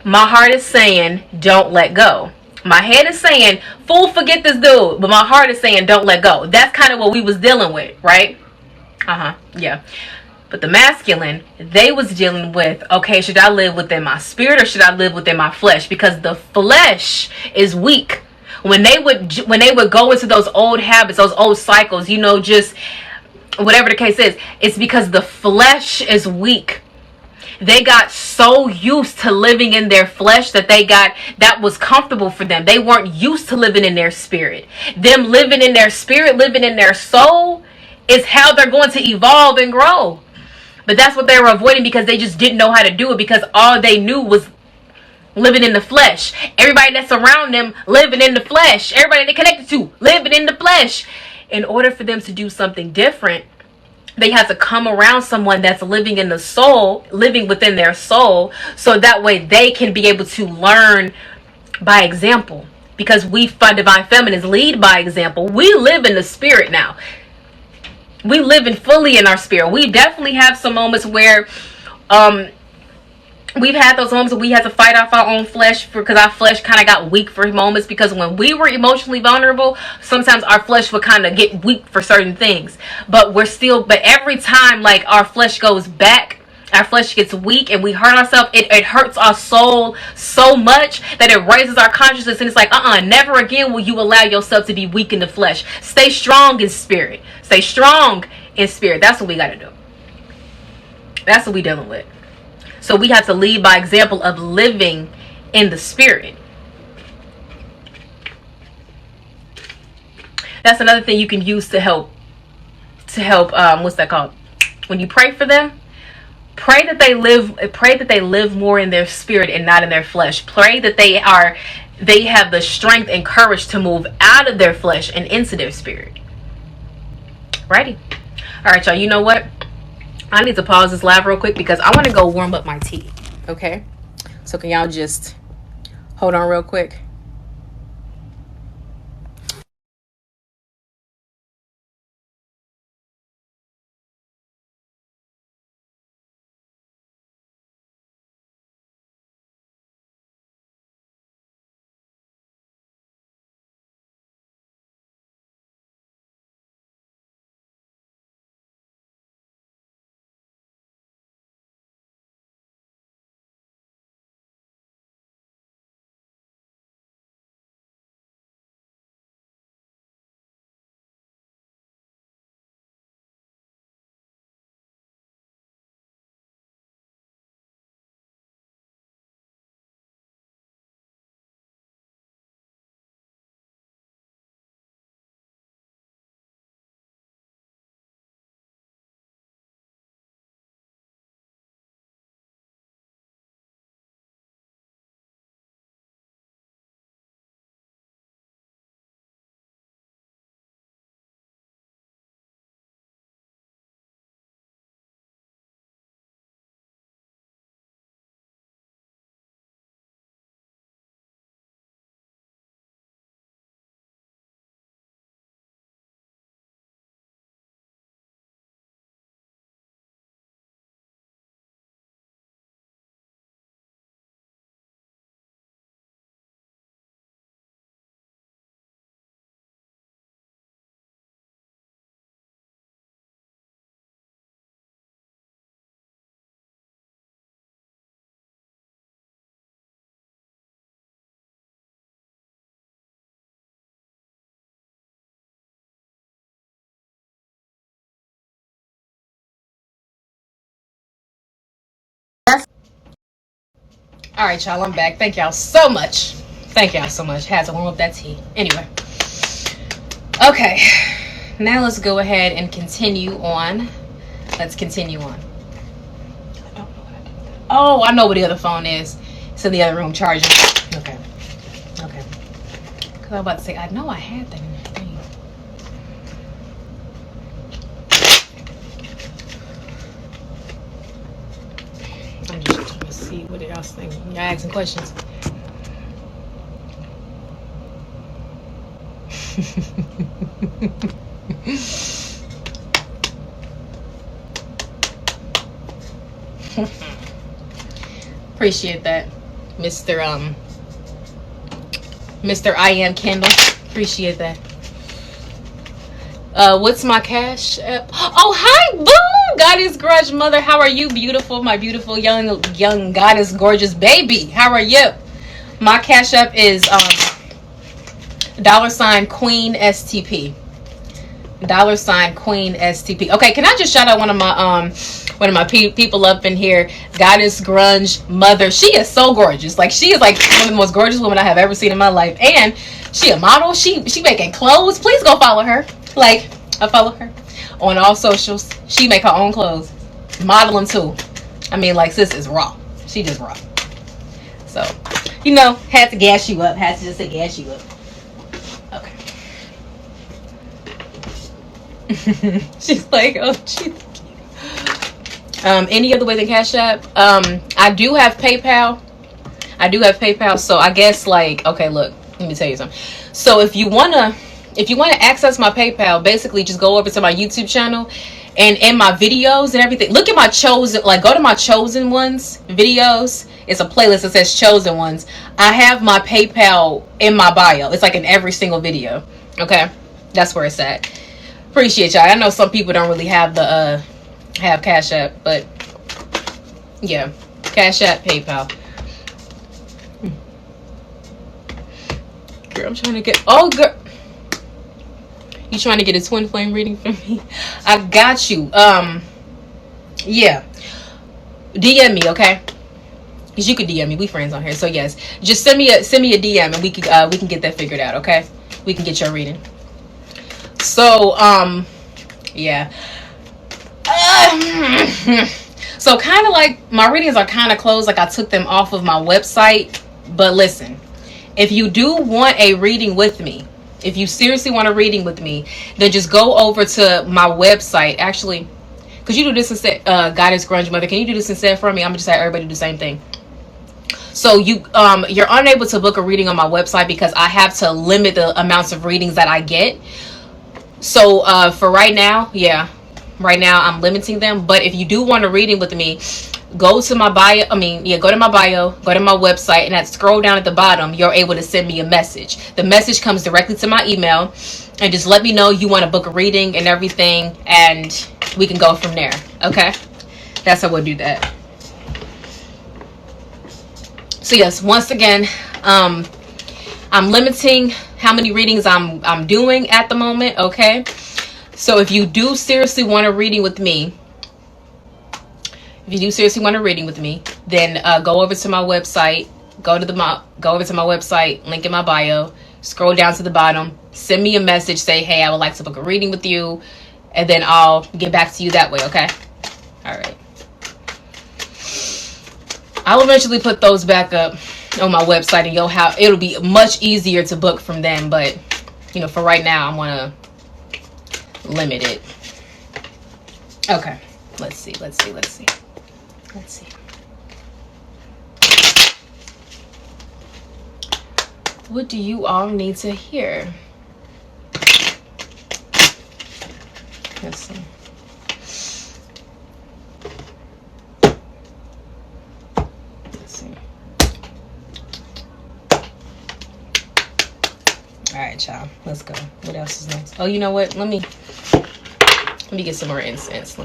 My heart is saying, don't let go. My head is saying, fool, forget this dude. But my heart is saying, don't let go. That's kind of what we was dealing with, right? Yeah. But the masculine, they was dealing with, okay, should I live within my spirit or should I live within my flesh? Because the flesh is weak. When they would go into those old habits, those old cycles, just whatever the case is, it's because the flesh is weak. They got so used to living in their flesh that was comfortable for them. They weren't used to living in their spirit. Them living in their spirit, living in their soul is how they're going to evolve and grow. But that's what they were avoiding because they just didn't know how to do it, because all they knew was living in the flesh. Everybody that's around them living in the flesh. Everybody they connected to living in the flesh. In order for them to do something different, they have to come around someone that's living in the soul, living within their soul, so that way they can be able to learn by example. Because we divine feminines lead by example. We live in the spirit now. We live in fully in our spirit. We definitely have some moments where we've had those moments where we had to fight off our own flesh because our flesh kind of got weak for moments, because when we were emotionally vulnerable, sometimes our flesh would kind of get weak for certain things. But every time like our flesh goes back, our flesh gets weak and we hurt ourselves, it hurts our soul so much that it raises our consciousness, and it's like, never again will you allow yourself to be weak in the flesh. Stay strong in spirit. Stay strong in spirit. That's what we got to do. That's what we dealing with. So we have to lead by example of living in the spirit. That's another thing you can use to help, what's that called? When you pray for them, Pray that they live more in their spirit and not in their flesh. Pray that they have the strength and courage to move out of their flesh and into their spirit. Righty. All right, y'all. You know what? I need to pause this live real quick because I want to go warm up my tea. Okay? So can y'all just hold on real quick? All right, y'all, I'm back. Thank y'all so much. Thank y'all so much. Had to warm up that tea. Anyway. Okay. Now let's go ahead and continue on. Let's continue on. Oh, I know where the other phone is. It's in the other room charging. Okay. Okay. Because I was about to say, I know I had that in the thing. I'm just trying to see what else think. Y'all asking questions. Appreciate that, Mr. I Am Kendall. Appreciate that. What's my cash app? Oh, hi, boom! Goddess Grudge Mother, how are you, beautiful? My beautiful young goddess gorgeous baby. How are you? My cash app is $ Queen STP. $ Queen STP. Okay, can I just shout out one of my people up in here, Goddess Grunge Mother. She is so gorgeous. Like, she is like one of the most gorgeous women I have ever seen in my life. And she a model. She making clothes. Please go follow her. Like, I follow her on all socials. She make her own clothes, modeling too. I mean, like, sis is raw. She just raw. So, you know, had to gas you up. Had to just say gas you up. Okay. She's like, oh, she's any other way than Cash App? I do have PayPal. So I guess, like, okay, look, let me tell you something. So if you wanna access my PayPal, basically just go over to my YouTube channel, and in my videos and everything, look at my chosen, like, go to my chosen ones videos. It's a playlist that says chosen ones. I have my PayPal in my bio. It's like in every single video. Okay, that's where it's at. Appreciate y'all. I know some people don't really have the have Cash App, but yeah, Cash App, PayPal. Girl, I'm trying to get, oh girl, you trying to get a twin flame reading from me? I got you. Yeah, DM me, okay? Because you could DM me. We friends on here, so yes, just send me a DM, and we can get that figured out, okay? We can get your reading. So yeah. So kind of like my readings are kind of closed, like I took them off of my website. But listen, if you do want a reading with me, if you seriously want a reading with me, then just go over to my website. Actually, could you do this instead? Goddess Grunge Mother, can you do this instead for me? I'm gonna just have everybody do the same thing. So you're unable to book a reading on my website because I have to limit the amounts of readings that I get. So for right now, right now I'm limiting them. But if you do want a reading with me, go to my bio. Go to my bio, go to my website, and at scroll down at the bottom, you're able to send me a message. The message comes directly to my email, and just let me know you want to book a reading and everything, and we can go from there. Okay, that's how we'll do that. So yes, once again, I'm limiting how many readings I'm doing at the moment. Okay, so if you do seriously want a reading with me, then go over to my website. Go over to my website, link in my bio. Scroll down to the bottom. Send me a message. Say, hey, I would like to book a reading with you, and then I'll get back to you that way. Okay. All right. I'll eventually put those back up on my website, and it'll be much easier to book from them. But for right now, I want to limit it. Okay. Let's see. What do you all need to hear? Let's see. All right, y'all. Let's go. What else is next? Oh, you know what? Let me get some more incense.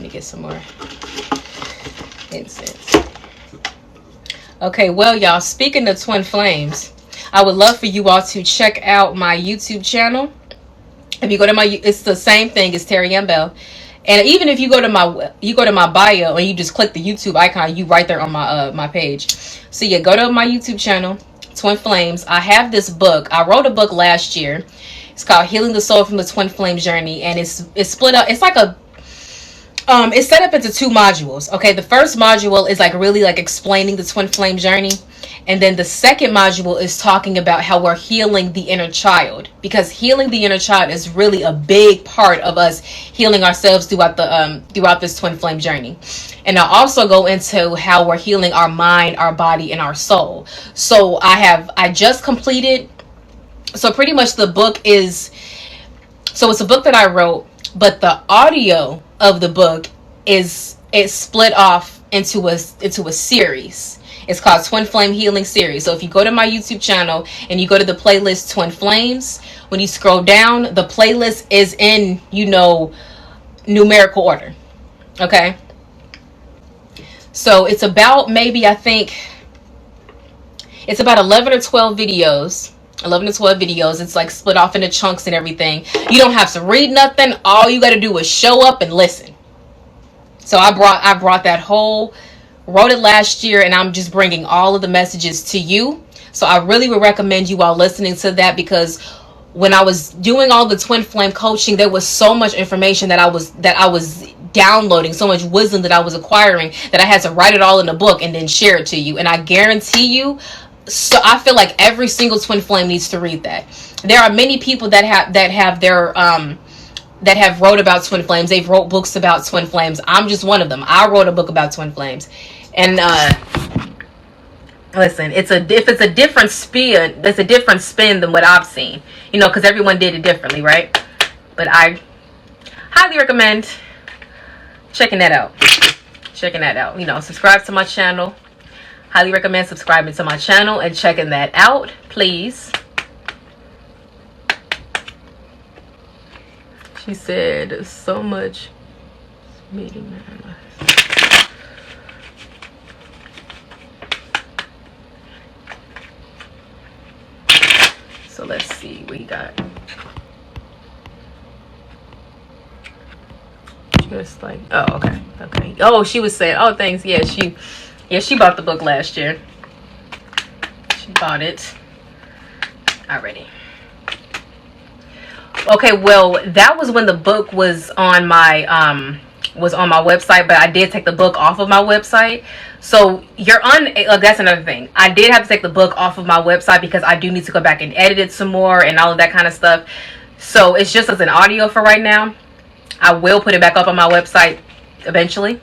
Okay, well, y'all, speaking of twin flames, I would love for you all to check out my YouTube channel. If you go to it's the same thing as Terriann Belle. And even if you go to my bio and you just click the YouTube icon, you right there on my page. So yeah, go to my YouTube channel, Twin Flames. I have this book. I wrote a book last year. It's called Healing the Soul from the Twin Flame Journey, and it's split up. It's like it's set up into 2 modules. Okay, the first module is really explaining the twin flame journey, and then the second module is talking about how we're healing the inner child, because healing the inner child is really a big part of us healing ourselves throughout this twin flame journey. And I also go into how we're healing our mind, our body, and our soul. So I just completed. So pretty much the book is. So it's a book that I wrote, but the audio of the book it's split off into a series. It's called Twin Flame Healing Series. So if you go to my YouTube channel and you go to the playlist Twin Flames, when you scroll down, the playlist is in numerical order. Okay, so it's about it's about 11 or 12 videos. It's split off into chunks and everything. You don't have to read nothing. All you got to do is show up and listen. So I brought that wrote it last year, and I'm just bringing all of the messages to you. So I really would recommend you all listening to that, because when I was doing all the twin flame coaching, there was so much information that I was downloading, so much wisdom that I was acquiring, that I had to write it all in a book and then share it to you. And I guarantee you, so I feel like every single twin flame needs to read that. There are many people that have wrote about twin flames. They've wrote books about twin flames. I'm just one of them. I wrote a book about twin flames, and listen, if it's a different spin, that's a different spin than what I've seen. Because everyone did it differently, right? But I highly recommend checking that out. Subscribe to my channel. Highly recommend subscribing to my channel and checking that out, please. She said so much meeting. So let's see what you got. Just okay. Oh, she was saying, oh, thanks. Yeah, she bought the book last year. She bought it already. Okay, well, that was when the book was on my was on my website, but I did take the book off of my website. So you're on, that's another thing. I did have to take the book off of my website because I do need to go back and edit it some more and all of that kind of stuff. So it's just as an audio for right now. I will put it back up on my website eventually.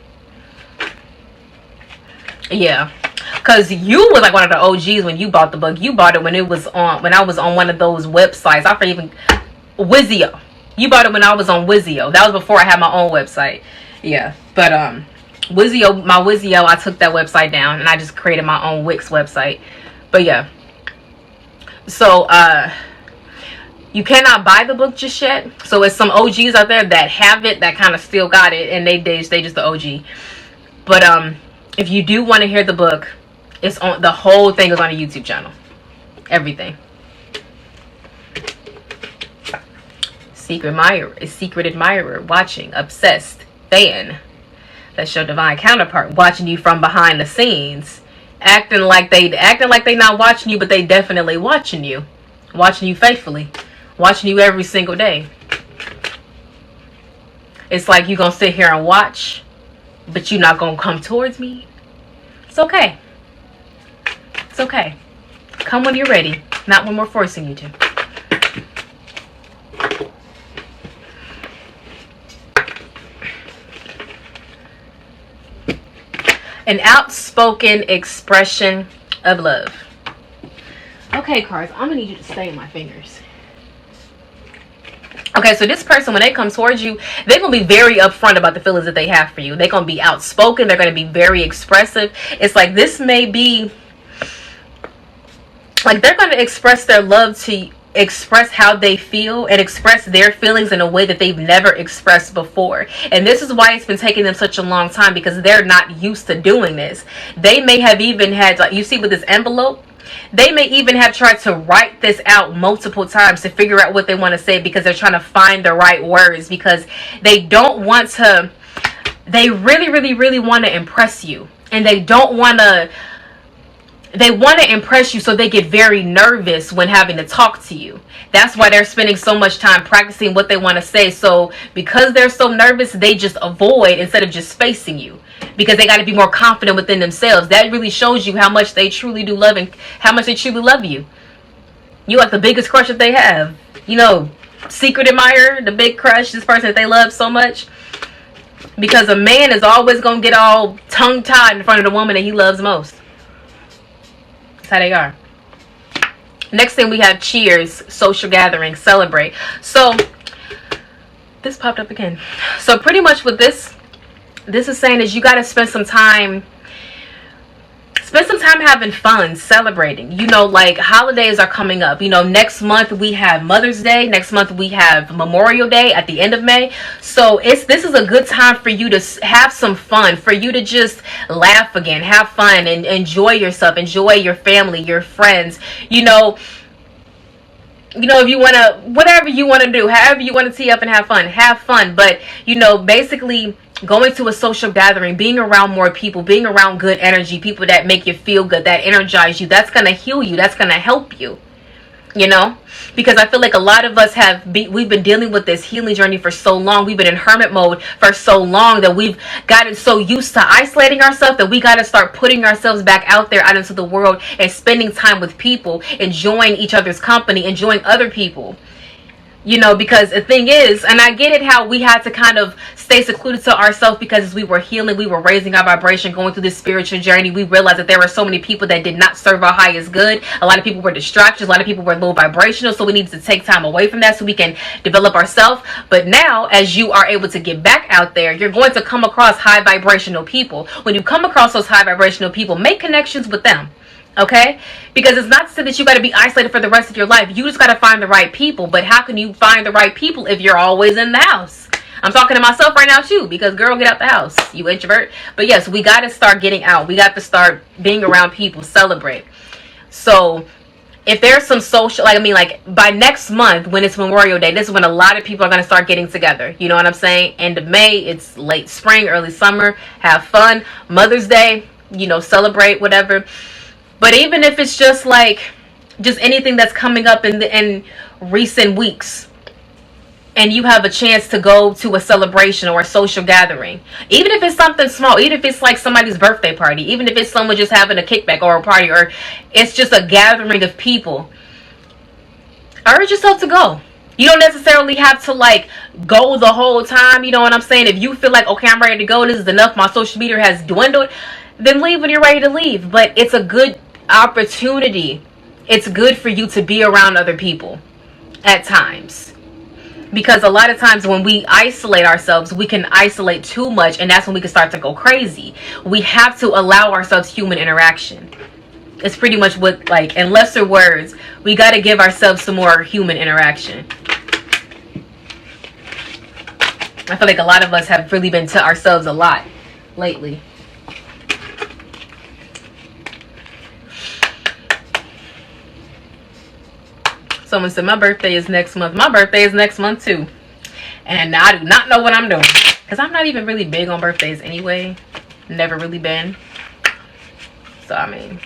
Yeah, because you were like one of the OGs when you bought the book. You bought it when it was on, when I was on one of those websites. I forget even, Wizio. You bought it when I was on Wizio. That was before I had my own website. Yeah, but Wizio, my Wizio, I took that website down and I just created my own Wix website. But yeah, so you cannot buy the book just yet. So it's some OGs out there that have it, that kind of still got it, and they just the OG. But if you do want to hear the book, it's on, the whole thing is on a YouTube channel. Everything. Secret admirer watching, obsessed fan. That's your divine counterpart watching you from behind the scenes, acting like they not watching you, but they definitely watching you faithfully, watching you every single day. It's like you gonna sit here and watch, but you're not gonna come towards me. It's okay. It's okay. Come when you're ready, not when we're forcing you to. An outspoken expression of love. Okay, cards, I'm gonna need you to stay in my fingers. Okay, so this person, when they come towards you, they're going to be very upfront about the feelings that they have for you. They're going to be outspoken. They're going to be very expressive. It's like this may be, like they're going to express their love to express how they feel and express their feelings in a way that they've never expressed before. And this is why it's been taking them such a long time, because they're not used to doing this. They may have even had, like you see with this envelope, they may even have tried to write this out multiple times to figure out what they want to say, because they're trying to find the right words, because they don't want to, they really want to impress you, and they want to impress you, so they get very nervous when having to talk to you. That's why they're spending so much time practicing what they want to say. So because they're so nervous, they just avoid instead of just facing you, because they got to be more confident within themselves. That really shows you how much they truly do love and how much they truly love you. You like the biggest crush that they have. You know, secret admirer, the big crush, this person that they love so much. Because a man is always going to get all tongue-tied in front of the woman that he loves most. That's how they are. Next thing we have cheers, social gathering, celebrate. So this popped up again. So pretty much with this is saying is you got to spend some time having fun, celebrating. You know, like holidays are coming up. You know, next month we have Mother's Day. Next month we have Memorial Day at the end of May. So this is a good time for you to have some fun, for you to just laugh again, have fun, and enjoy yourself, enjoy your family, your friends. You know, if you want to, whatever you want to do, however you want to tee up and have fun. But, you know, basically going to a social gathering, being around more people, being around good energy, people that make you feel good, that energize you, that's going to heal you, that's going to help you, you know, because I feel like a lot of us we've been dealing with this healing journey for so long. We've been in hermit mode for so long that we've gotten so used to isolating ourselves that we got to start putting ourselves back out there, out into the world, and spending time with people, enjoying each other's company, enjoying other people. You know, because the thing is, and I get it how we had to kind of stay secluded to ourselves, because as we were healing, we were raising our vibration, going through this spiritual journey, we realized that there were so many people that did not serve our highest good. A lot of people were distractions, a lot of people were low vibrational, so we needed to take time away from that so we can develop ourselves. But now, as you are able to get back out there, you're going to come across high vibrational people. When you come across those high vibrational people, make connections with them. Okay, because it's not to say that you got to be isolated for the rest of your life. You just got to find the right people. But how can you find the right people if you're always in the house? I'm talking to myself right now too, because girl, get out the house, you introvert. But yes, we got to start getting out. We got to start being around people, celebrate. So if there's some social, like by next month when it's Memorial Day, this is when a lot of people are going to start getting together. You know what I'm saying? End of May, it's late spring, early summer. Have fun. Mother's Day, you know, celebrate, whatever. But even if it's just anything that's coming up in recent weeks, and you have a chance to go to a celebration or a social gathering, even if it's something small, even if it's like somebody's birthday party, even if it's someone just having a kickback or a party, or it's just a gathering of people, urge yourself to go. You don't necessarily have to like go the whole time. You know what I'm saying? If you feel like, okay, I'm ready to go, this is enough, my social media has dwindled, then leave when you're ready to leave. But it's a good opportunity. It's good for you to be around other people at times. Because a lot of times when we isolate ourselves, we can isolate too much, and that's when we can start to go crazy. We have to allow ourselves human interaction. It's pretty much what, like, in lesser words, we got to give ourselves some more human interaction. I feel like a lot of us have really been to ourselves a lot lately. Someone said my birthday is next month. My birthday is next month too. And I do not know what I'm doing. Because I'm not even really big on birthdays anyway. Never really been. So, I mean.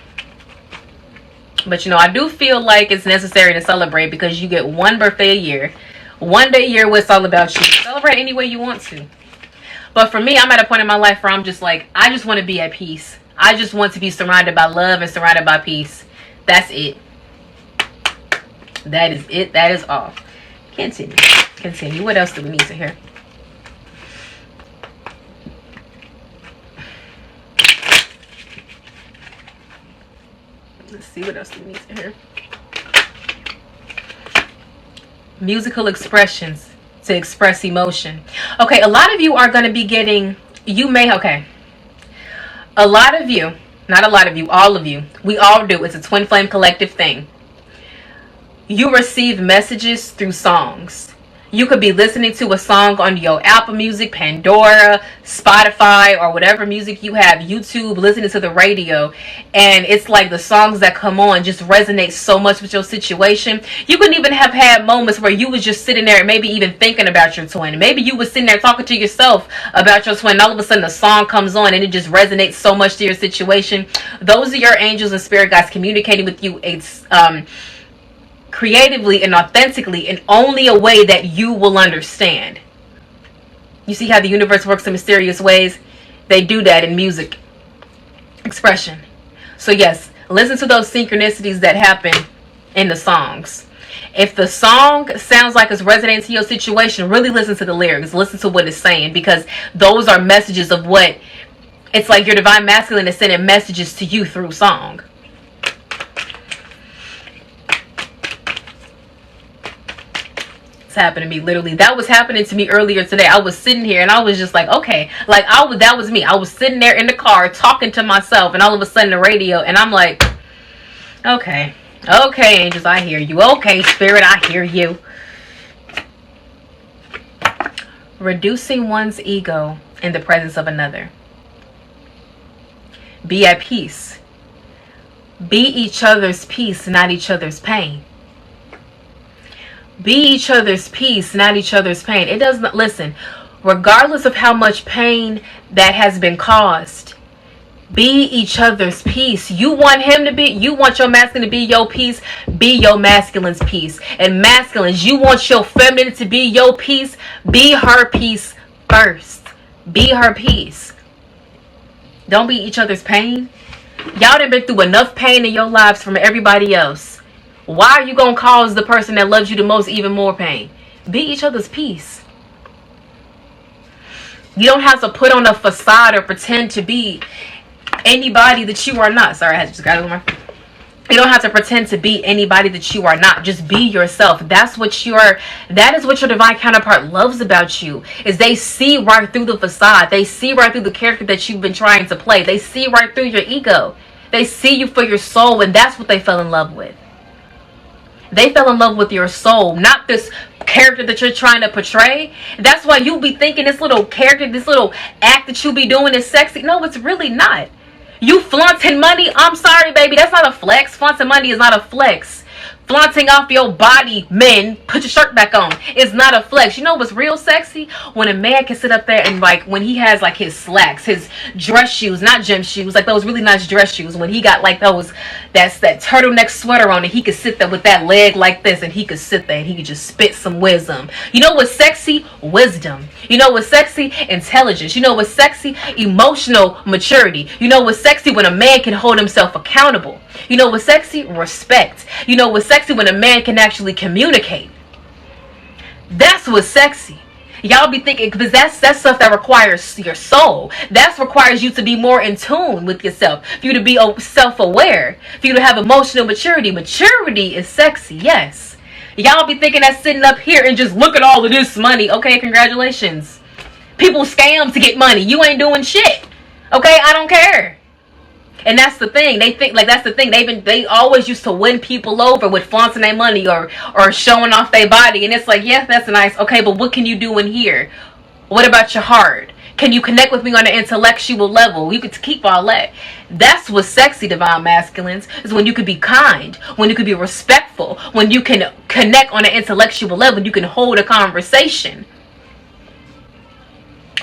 But, you know, I do feel like it's necessary to celebrate, because you get one birthday a year. One day a year where it's all about you. Celebrate any way you want to. But for me, I'm at a point in my life where I'm just like, I just want to be at peace. I just want to be surrounded by love and surrounded by peace. That's it. That is it. That is all. Continue. Continue. What else do we need to hear? Let's see. What else do we need to hear? Musical expressions to express emotion. Okay, a lot of you are going to be getting, okay. A lot of you, not a lot of you, all of you, we all do. It's a twin flame collective thing. You receive messages through songs. You could be listening to a song on your Apple Music, Pandora, Spotify, or whatever music you have, YouTube, listening to the radio, and it's like the songs that come on just resonate so much with your situation. You could even have had moments where you was just sitting there and maybe even thinking about your twin. Maybe you was sitting there talking to yourself about your twin, and all of a sudden the song comes on and it just resonates so much to your situation. Those are your angels and spirit guides communicating with you. It's creatively and authentically in only a way that you will understand. You see how the universe works in mysterious ways? They do that in music expression. So yes, listen to those synchronicities that happen in the songs. If the song sounds like it's resonating to your situation, really listen to the lyrics. Listen to what it's saying, because those are messages of what, it's like your divine masculine is sending messages to you through song. Happened to me, literally. That was happening to me earlier today. I was sitting here and I was just like, okay, like that was me. I was sitting there in the car talking to myself, and all of a sudden the radio, and I'm like, okay, angels, I hear you. Okay, spirit, I hear you. Reducing one's ego in the presence of another. Be at peace. Be each other's peace, not each other's pain. Be each other's peace, not each other's pain. It doesn't, listen, regardless of how much pain that has been caused, be each other's peace. You want your masculine to be your peace, be your masculine's peace. And masculines, you want your feminine to be your peace, be her peace first. Be her peace. Don't be each other's pain. Y'all done been through enough pain in your lives from everybody else. Why are you going to cause the person that loves you the most even more pain? Be each other's peace. You don't have to put on a facade or pretend to be anybody that you are not. Sorry, I just got it on my... You don't have to pretend to be anybody that you are not. Just be yourself. That is what your divine counterpart loves about you. Is they see right through the facade. They see right through the character that you've been trying to play. They see right through your ego. They see you for your soul, and that's what they fell in love with. They fell in love with your soul, not this character that you're trying to portray. That's why you'll be thinking this little character, this little act that you'll be doing is sexy. No, it's really not. You flaunting money? I'm sorry, baby. That's not a flex. Flaunting money is not a flex. Flaunting off your body, men, put your shirt back on. It's not a flex. You know what's real sexy? When a man can sit up there and like, when he has like his slacks, his dress shoes, not gym shoes, like those really nice dress shoes. When he got like those, that turtleneck sweater on, and he could sit there with that leg like this, and he could sit there and he could just spit some wisdom. You know what's sexy? Wisdom. You know what's sexy? Intelligence. You know what's sexy? Emotional maturity. You know what's sexy? When a man can hold himself accountable. You know what's sexy? Respect. You know what's sexy? When a man can actually communicate. That's what's sexy. Y'all be thinking, because that's stuff that requires your soul. That requires you to be more in tune with yourself. For you to be self-aware. For you to have emotional maturity. Maturity is sexy, yes. Y'all be thinking that sitting up here and just look at all of this money. Okay, congratulations. People scam to get money. You ain't doing shit. Okay, I don't care. And that's the thing. They think like that's the thing. They always used to win people over with flaunting their money or showing off their body. And it's like, yes, that's nice. Okay, but what can you do in here? What about your heart? Can you connect with me on an intellectual level? You could keep all that. That's what's sexy, divine masculines, is when you could be kind, when you could be respectful, when you can connect on an intellectual level, you can hold a conversation.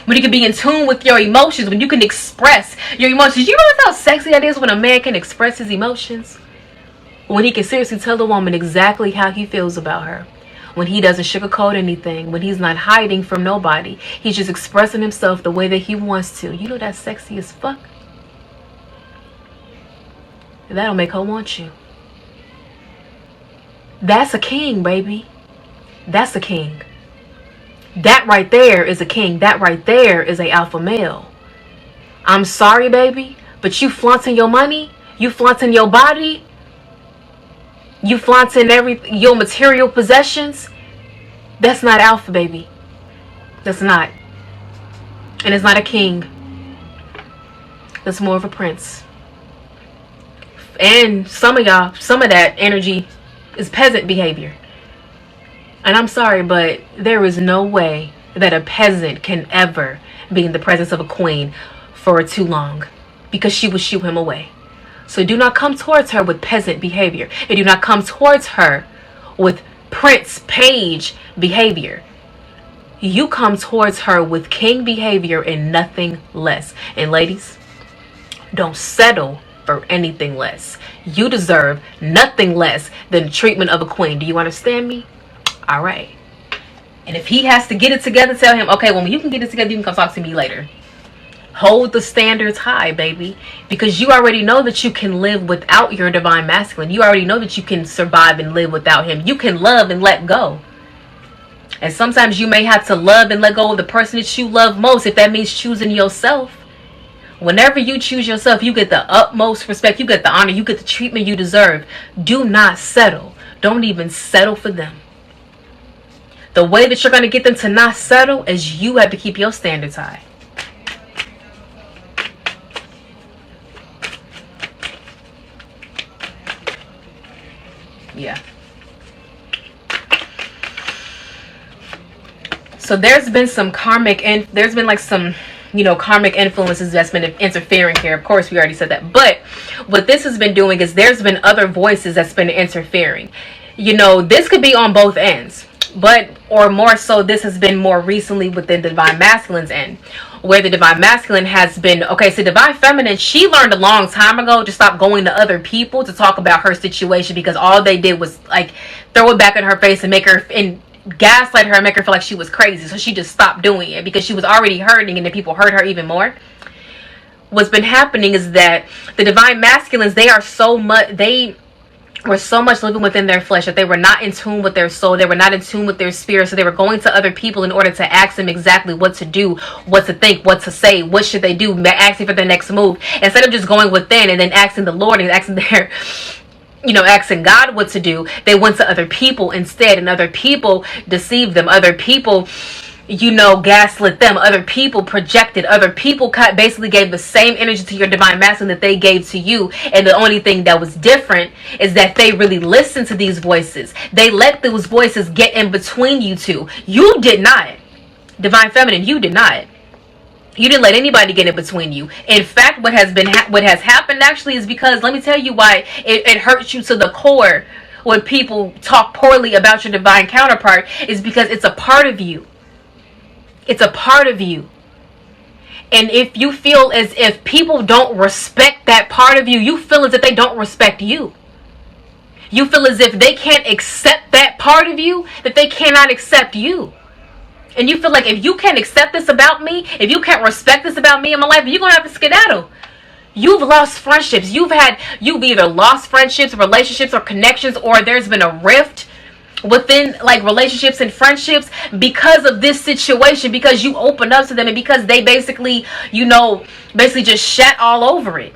When you can be in tune with your emotions, when you can express your emotions. You realize how sexy that is when a man can express his emotions? When he can seriously tell a woman exactly how he feels about her. When he doesn't sugarcoat anything. When he's not hiding from nobody. He's just expressing himself the way that he wants to. You know that's sexy as fuck? That'll make her want you. That's a king, baby. That's a king. That right there is a king. That right there is a alpha male. I'm sorry, baby, but you flaunting your money, you flaunting your body, you flaunting your material possessions. That's not alpha, baby. That's not. And it's not a king. That's more of a prince. And some of y'all, some of that energy is peasant behavior. And I'm sorry, but there is no way that a peasant can ever be in the presence of a queen for too long, because she will shoo him away. So do not come towards her with peasant behavior. And do not come towards her with prince page behavior. You come towards her with king behavior and nothing less. And ladies, don't settle for anything less. You deserve nothing less than the treatment of a queen. Do you understand me? All right. And if he has to get it together, tell him, okay, well, when you can get it together, you can come talk to me later. Hold the standards high, baby, because you already know that you can live without your divine masculine. You already know that you can survive and live without him. You can love and let go. And sometimes you may have to love and let go of the person that you love most, if that means choosing yourself. Whenever you choose yourself, you get the utmost respect. You get the honor. You get the treatment you deserve. Do not settle. Don't even settle for them. The way that you're going to get them to not settle is you have to keep your standards high. Yeah. So there's been some karmic, and there's been like some, karmic influences that's been interfering here. Of course, we already said that. But what this has been doing is there's been other voices that's been interfering. This could be on both ends. Or more so, this has been more recently within the divine masculine's end, where the divine masculine has been, okay, so divine feminine, she learned a long time ago to stop going to other people to talk about her situation, because all they did was like throw it back in her face and make her, and gaslight her and make her feel like she was crazy. So she just stopped doing it because she was already hurting, and then people hurt her even more. What's been happening is that the divine masculines, they were so much living within their flesh that they were not in tune with their soul. They were not in tune with their spirit. So they were going to other people in order to ask them exactly what to do, what to think, what to say, what should they do, asking for their next move, instead of just going within and then asking the Lord and asking asking God what to do. They went to other people instead, and other people deceived them. Other people gaslit them. Other people projected. Other people basically gave the same energy to your divine masculine that they gave to you. And the only thing that was different is that they really listened to these voices. They let those voices get in between you two. You did not. Divine feminine, you did not. You didn't let anybody get in between you. In fact, what has happened actually is because, let me tell you why it hurts you to the core when people talk poorly about your divine counterpart is because it's a part of you. It's a part of you. And if you feel as if people don't respect that part of you, you feel as if they don't respect you. You feel as if they can't accept that part of you, that they cannot accept you. And you feel like if you can't accept this about me, if you can't respect this about me in my life, you're going to have to skedaddle. You've lost friendships. You've either lost friendships, relationships, or connections, or there's been a rift within like relationships and friendships because of this situation, because you opened up to them and because they basically, basically just shat all over it.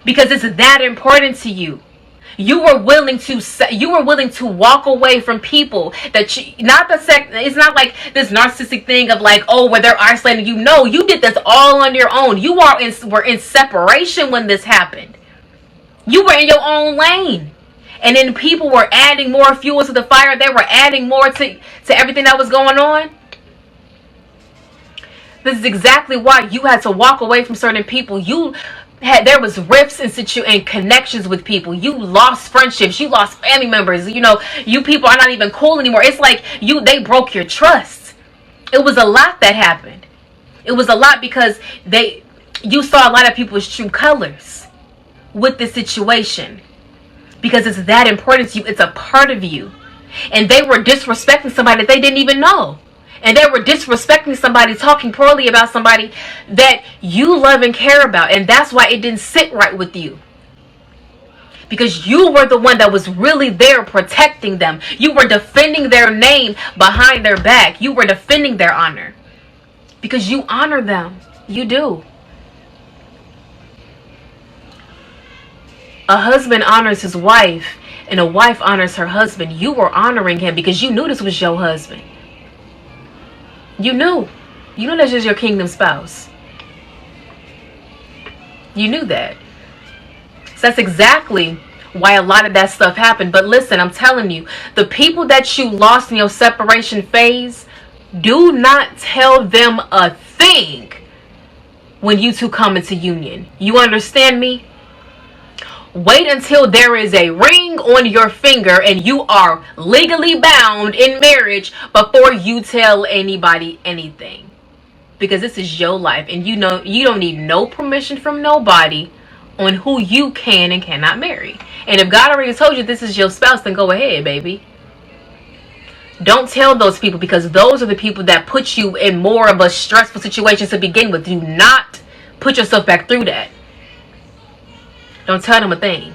Because it's that important to you. You were willing to walk away from people that it's not like this narcissistic thing of like, oh, where they're isolating you. No, you did this all on your own. You were in separation when this happened. You were in your own lane. And then people were adding more fuel to the fire. They were adding more to everything that was going on. This is exactly why you had to walk away from certain people. There was rifts and connections with people. You lost friendships. You lost family members. You people are not even cool anymore. It's like they broke your trust. It was a lot that happened. It was a lot because you saw a lot of people's true colors with this situation. Because it's that important to you. It's a part of you. And they were disrespecting somebody that they didn't even know. And they were disrespecting somebody, talking poorly about somebody that you love and care about. And that's why it didn't sit right with you. Because you were the one that was really there protecting them. You were defending their name behind their back. You were defending their honor. Because you honor them. You do. A husband honors his wife and a wife honors her husband. You were honoring him because you knew this was your husband. You knew that's just your kingdom spouse. You knew that. So that's exactly why a lot of that stuff happened. But listen, I'm telling you, the people that you lost in your separation phase, do not tell them a thing when you two come into union. You understand me? Wait until there is a ring on your finger and you are legally bound in marriage before you tell anybody anything. Because this is your life and you don't need no permission from nobody on who you can and cannot marry. And if God already told you this is your spouse, then go ahead, baby. Don't tell those people, because those are the people that put you in more of a stressful situation to begin with. Do not put yourself back through that. Don't tell them a thing.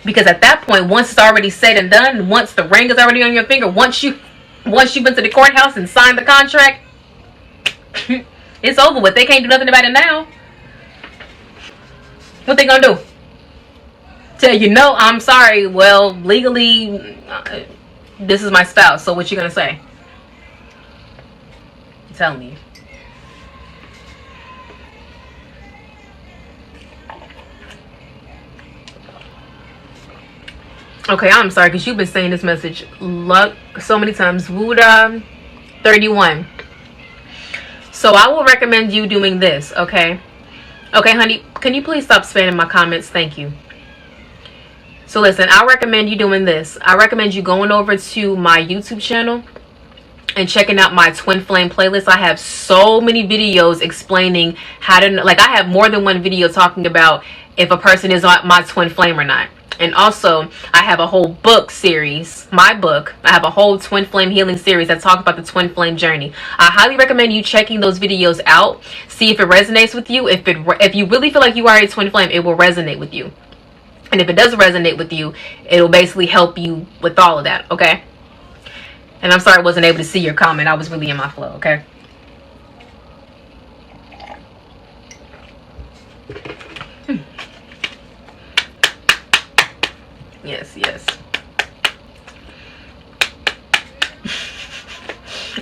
Because at that point, once it's already said and done, once the ring is already on your finger, once you've been to the courthouse and signed the contract, it's over with. They can't do nothing about it now. What they gonna do? Tell you, no, I'm sorry. Well, legally, this is my spouse. So what you gonna say? Tell me. Okay, I'm sorry because you've been saying this message so many times. Wuda 31. So I will recommend you doing this, okay? Okay, honey, can you please stop spamming my comments? Thank you. So listen, I recommend you doing this. I recommend you going over to my YouTube channel and checking out my twin flame playlist. I have so many videos explaining how to, like, I have more than one video talking about if a person is on my twin flame or not. And also, I have a whole book series, my book. I have a whole twin flame healing series that talks about the twin flame journey. I highly recommend you checking those videos out. See if it resonates with you. If you really feel like you are a twin flame, it will resonate with you. And if it does resonate with you, it will basically help you with all of that, okay? And I'm sorry I wasn't able to see your comment. I was really in my flow, okay? Yes, yes.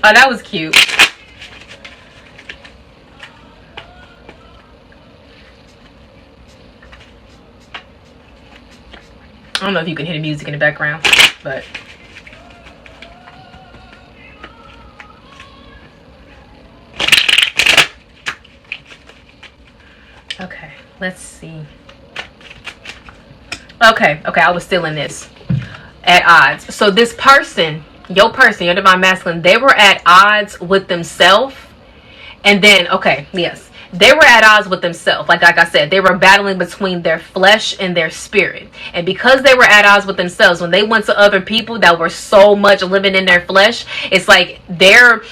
Oh, that was cute. I don't know if you can hear the music in the background, but okay, let's see. Okay, I was still in this. at odds. So this person, your divine masculine, they were at odds with themselves. And then, okay, yes, they were at odds with themselves. Like I said, they were battling between their flesh and their spirit. And because they were at odds with themselves, when they went to other people that were so much living in their flesh, it's like their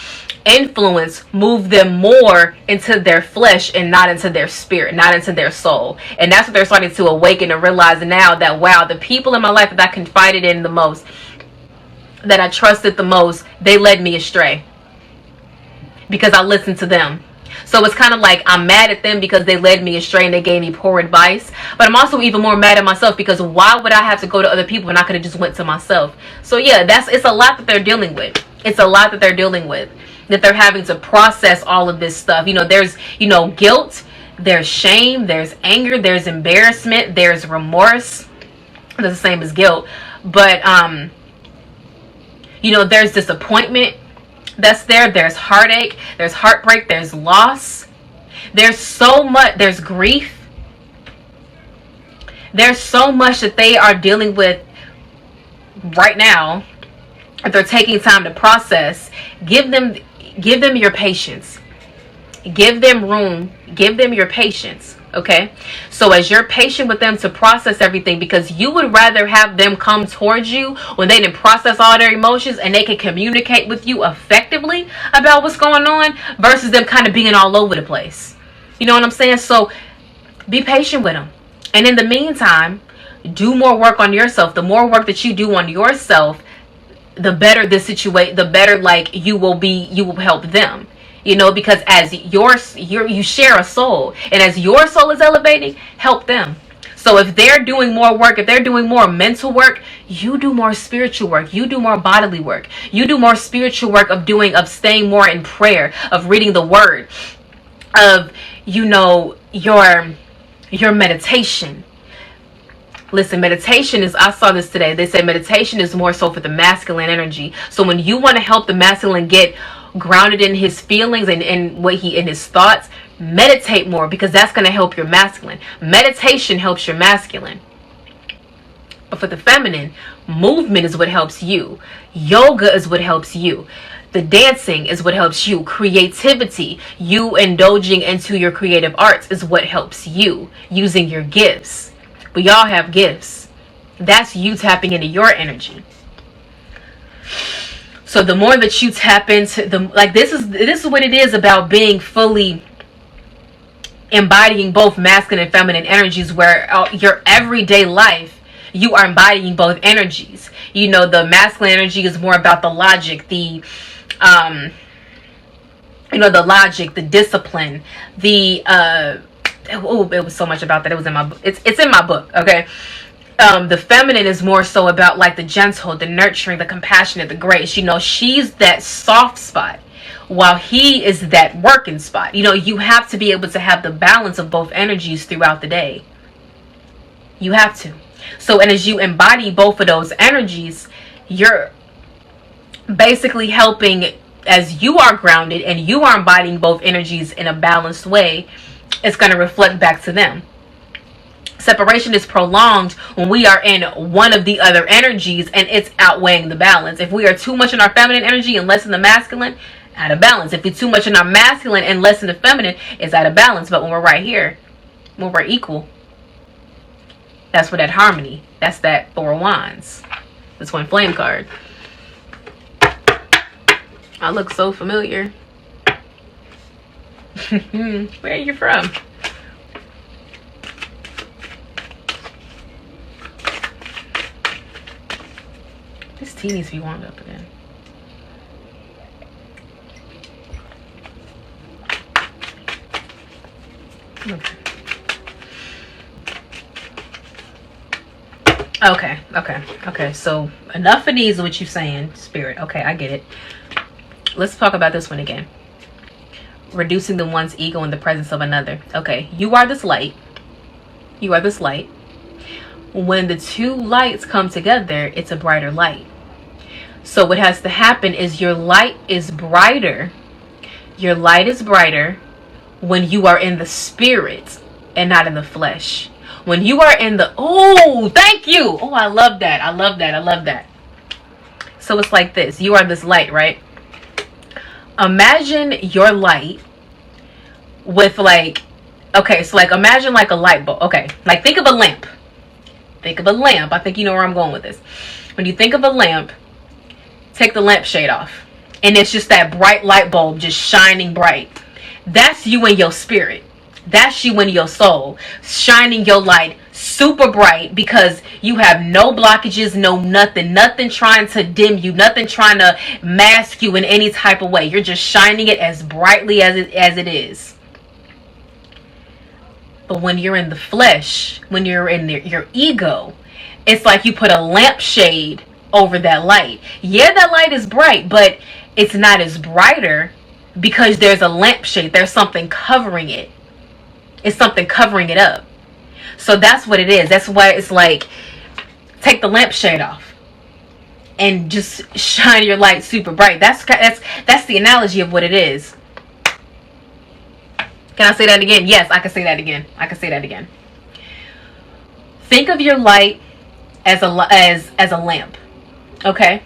influence moved them more into their flesh and not into their spirit, not into their soul. And that's what they're starting to awaken and realize now, that wow, the people in my life that I confided in the most, that I trusted the most, they led me astray because I listened to them. So it's kind of like I'm mad at them because they led me astray and they gave me poor advice. But I'm also even more mad at myself because why would I have to go to other people when I could have just went to myself? So yeah, it's a lot that they're dealing with. It's a lot that they're dealing with, that they're having to process all of this stuff. You know, there's, you know, guilt, there's shame, there's anger, there's embarrassment, there's remorse. That's the same as guilt. But you know, there's disappointment that's there, there's heartache, there's heartbreak, there's loss, there's so much, there's grief, there's so much that they are dealing with right now. If they're taking time to process, give them your patience, give them room, give them your patience. Okay, so as you're patient with them to process everything, because you would rather have them come towards you when they didn't process all their emotions and they can communicate with you effectively about what's going on, versus them kind of being all over the place. You know what I'm saying? So be patient with them, and in the meantime, do more work on yourself. The more work that you do on yourself, the better the situation, the better like you will help them. You know, because as you share a soul, and as your soul is elevating, help them. So if they're doing more work, if they're doing more mental work, you do more spiritual work, you do more bodily work, you do more spiritual work of staying more in prayer, of reading the word, of, you know, your meditation. Listen, meditation is, I saw this today, they say meditation is more so for the masculine energy. So when you want to help the masculine get grounded in his feelings and in his thoughts, meditate more, because that's going to help your masculine. Meditation helps your masculine. But for the feminine, movement is what helps you. Yoga is what helps you. The dancing is what helps you. Creativity, you indulging into your creative arts, is what helps you, using your gifts. We all have gifts. That's you tapping into your energy. So the more that you tap into this is what it is about being fully embodying both masculine and feminine energies, where your everyday life, you are embodying both energies. You know, the masculine energy is more about the logic, the the discipline, it was so much about that. It was in my book. It's in my book, okay? The feminine is more so about like the gentle, the nurturing, the compassionate, the grace. You know, she's that soft spot, while he is that working spot. You know, you have to be able to have the balance of both energies throughout the day. You have to. So, and as you embody both of those energies, you're basically helping, as you are grounded and you are embodying both energies in a balanced way, it's going to reflect back to them. Separation is prolonged when we are in one of the other energies and it's outweighing the balance. If we are too much in our feminine energy and less in the masculine, out of balance. If we're too much in our masculine and less in the feminine, it's out of balance. But when we're right here, when we're equal, that's where that harmony, that's that Four of Wands, the Twin Flame card. I look so familiar. Where are you from? This tea needs to be warmed up again. Okay. So enough of these, what you're saying, Spirit. Okay, I get it. Let's talk about this one again. Reducing the one's ego in the presence of another. Okay, you are this light. You are this light. When the two lights come together, it's a brighter light. So what has to happen is your light is brighter. Your light is brighter when you are in the spirit and not in the flesh. When you are in the, oh, thank you. Oh, I love that. I love that. I love that. So it's like this. You are this light, right? Imagine your light with like, okay, so like imagine like a light bulb. Okay, like think of a lamp. Think of a lamp. I think you know where I'm going with this. When you think of a lamp, take the lampshade off. And it's just that bright light bulb just shining bright. That's you in your spirit. That's you in your soul. Shining your light super bright because you have no blockages, no nothing. Nothing trying to dim you. Nothing trying to mask you in any type of way. You're just shining it as brightly as it is. But when you're in the flesh, when you're in your ego, it's like you put a lampshade over that light. Yeah, that light is bright, but it's not as brighter because there's a lampshade. There's something covering it. It's something covering it up. So that's what it is. That's why it's like, take the lampshade off and just shine your light super bright. That's the analogy of what it is. Can I say that again? Yes, I can say that again. I can say that again. Think of your light as a lamp, okay?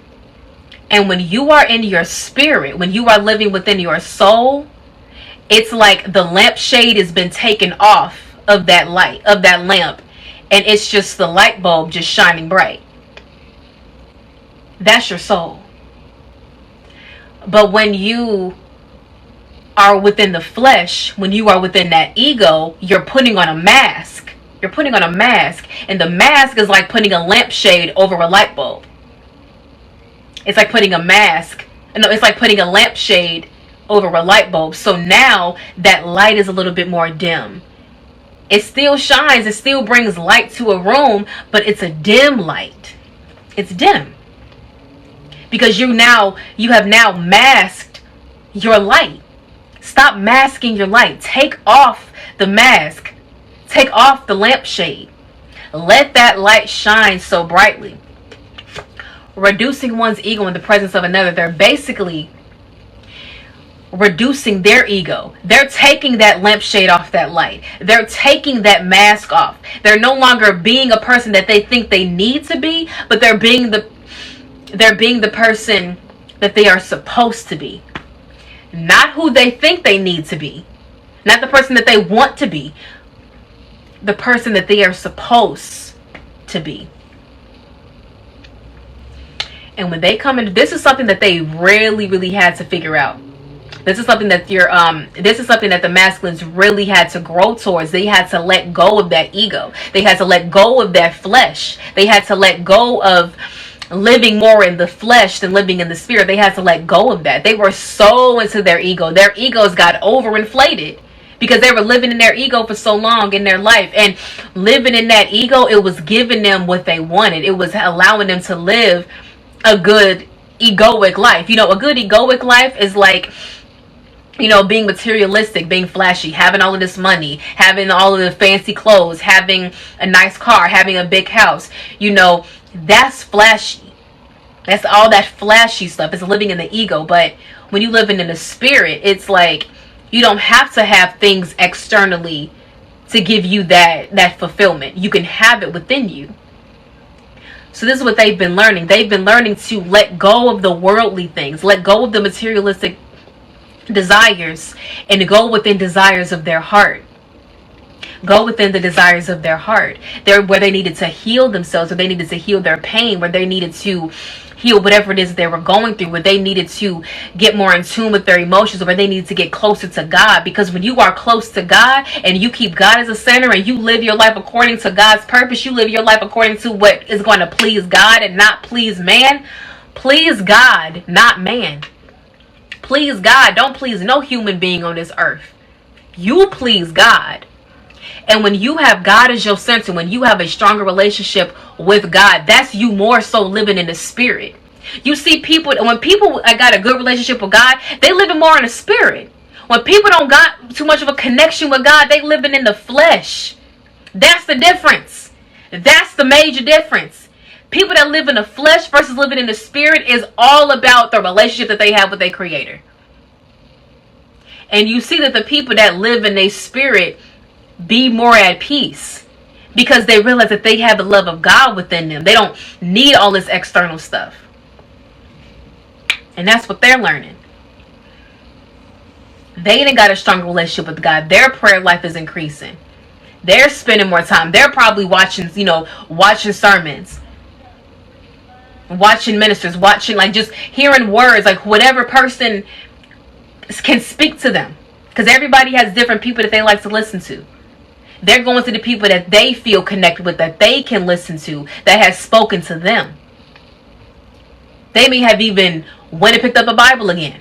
And when you are in your spirit, when you are living within your soul, it's like the lampshade has been taken off of that light, of that lamp, and it's just the light bulb just shining bright. That's your soul. But when you are within the flesh, when you are within that ego, you're putting on a mask. You're putting on a mask, and the mask is like putting a lampshade over a light bulb. It's like putting a mask. No, it's like putting a lampshade over a light bulb. So now that light is a little bit more dim. It still shines. It still brings light to a room, but it's a dim light. It's dim because you have now masked your light. Stop masking your light. Take off the mask. Take off the lampshade. Let that light shine so brightly. Reducing one's ego in the presence of another. They're basically reducing their ego. They're taking that lampshade off that light. They're taking that mask off. They're no longer being a person that they think they need to be, but they're being the person that they are supposed to be. Not who they think they need to be. Not the person that they want to be. The person that they are supposed to be. And when they come into, this is something that they really had to figure out. This is something that this is something that the masculines really had to grow towards. They had to let go of that ego. They had to let go of that flesh. They had to let go of living more in the flesh than living in the spirit. They had to let go of that. They were so into their ego. Their egos got overinflated because they were living in their ego for so long in their life. And living in that ego, it was giving them what they wanted. It was allowing them to live a good egoic life. You know, a good egoic life is like, you know, being materialistic, being flashy, having all of this money, having all of the fancy clothes, having a nice car, having a big house. You know, that's flashy. That's all that flashy stuff. It's living in the ego. But when you live in the spirit, it's like you don't have to have things externally to give you that fulfillment. You can have it within you. So this is what they've been learning. They've been learning to let go of the worldly things, let go of the materialistic desires, and to go within desires of their heart. Go within the desires of their heart. They're where they needed to heal themselves, where they needed to heal their pain, where they needed to heal whatever it is that they were going through, where they needed to get more in tune with their emotions, or where they needed to get closer to God. Because when you are close to God and you keep God as a center and you live your life according to God's purpose, you live your life according to what is going to please God and not please man. Please God, not man. Please God. Don't please no human being on this earth. You please God. And when you have God as your center, when you have a stronger relationship with God, that's you more so living in the spirit. You see people, when people got a good relationship with God, they living more in the spirit. When people don't got too much of a connection with God, they living in the flesh. That's the difference. That's the major difference. People that live in the flesh versus living in the spirit is all about the relationship that they have with their creator. And you see that the people that live in their spirit be more at peace. because they realize that they have the love of God within them. They don't need all this external stuff. And that's what they're learning. They ain't got a strong relationship with God. Their prayer life is increasing. They're spending more time. They're probably watching, watching sermons, watching ministers, watching, like, just hearing words, like whatever person can speak to them. Because everybody has different people that they like to listen to. They're going to the people that they feel connected with, that they can listen to, that has spoken to them. They may have even went and picked up a Bible again.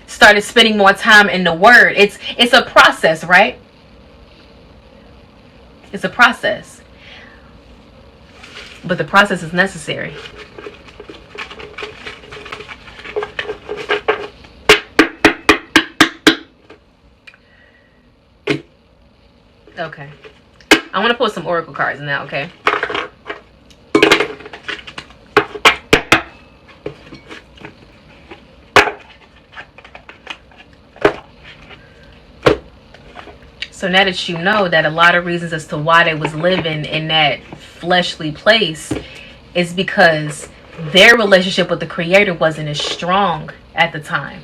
Started spending more time in the Word. It's a process, right? It's a process. But the process is necessary. Okay. I want to pull some oracle cards now, okay? So now that you know that a lot of reasons as to why they was living in that fleshly place is because their relationship with the Creator wasn't as strong at the time.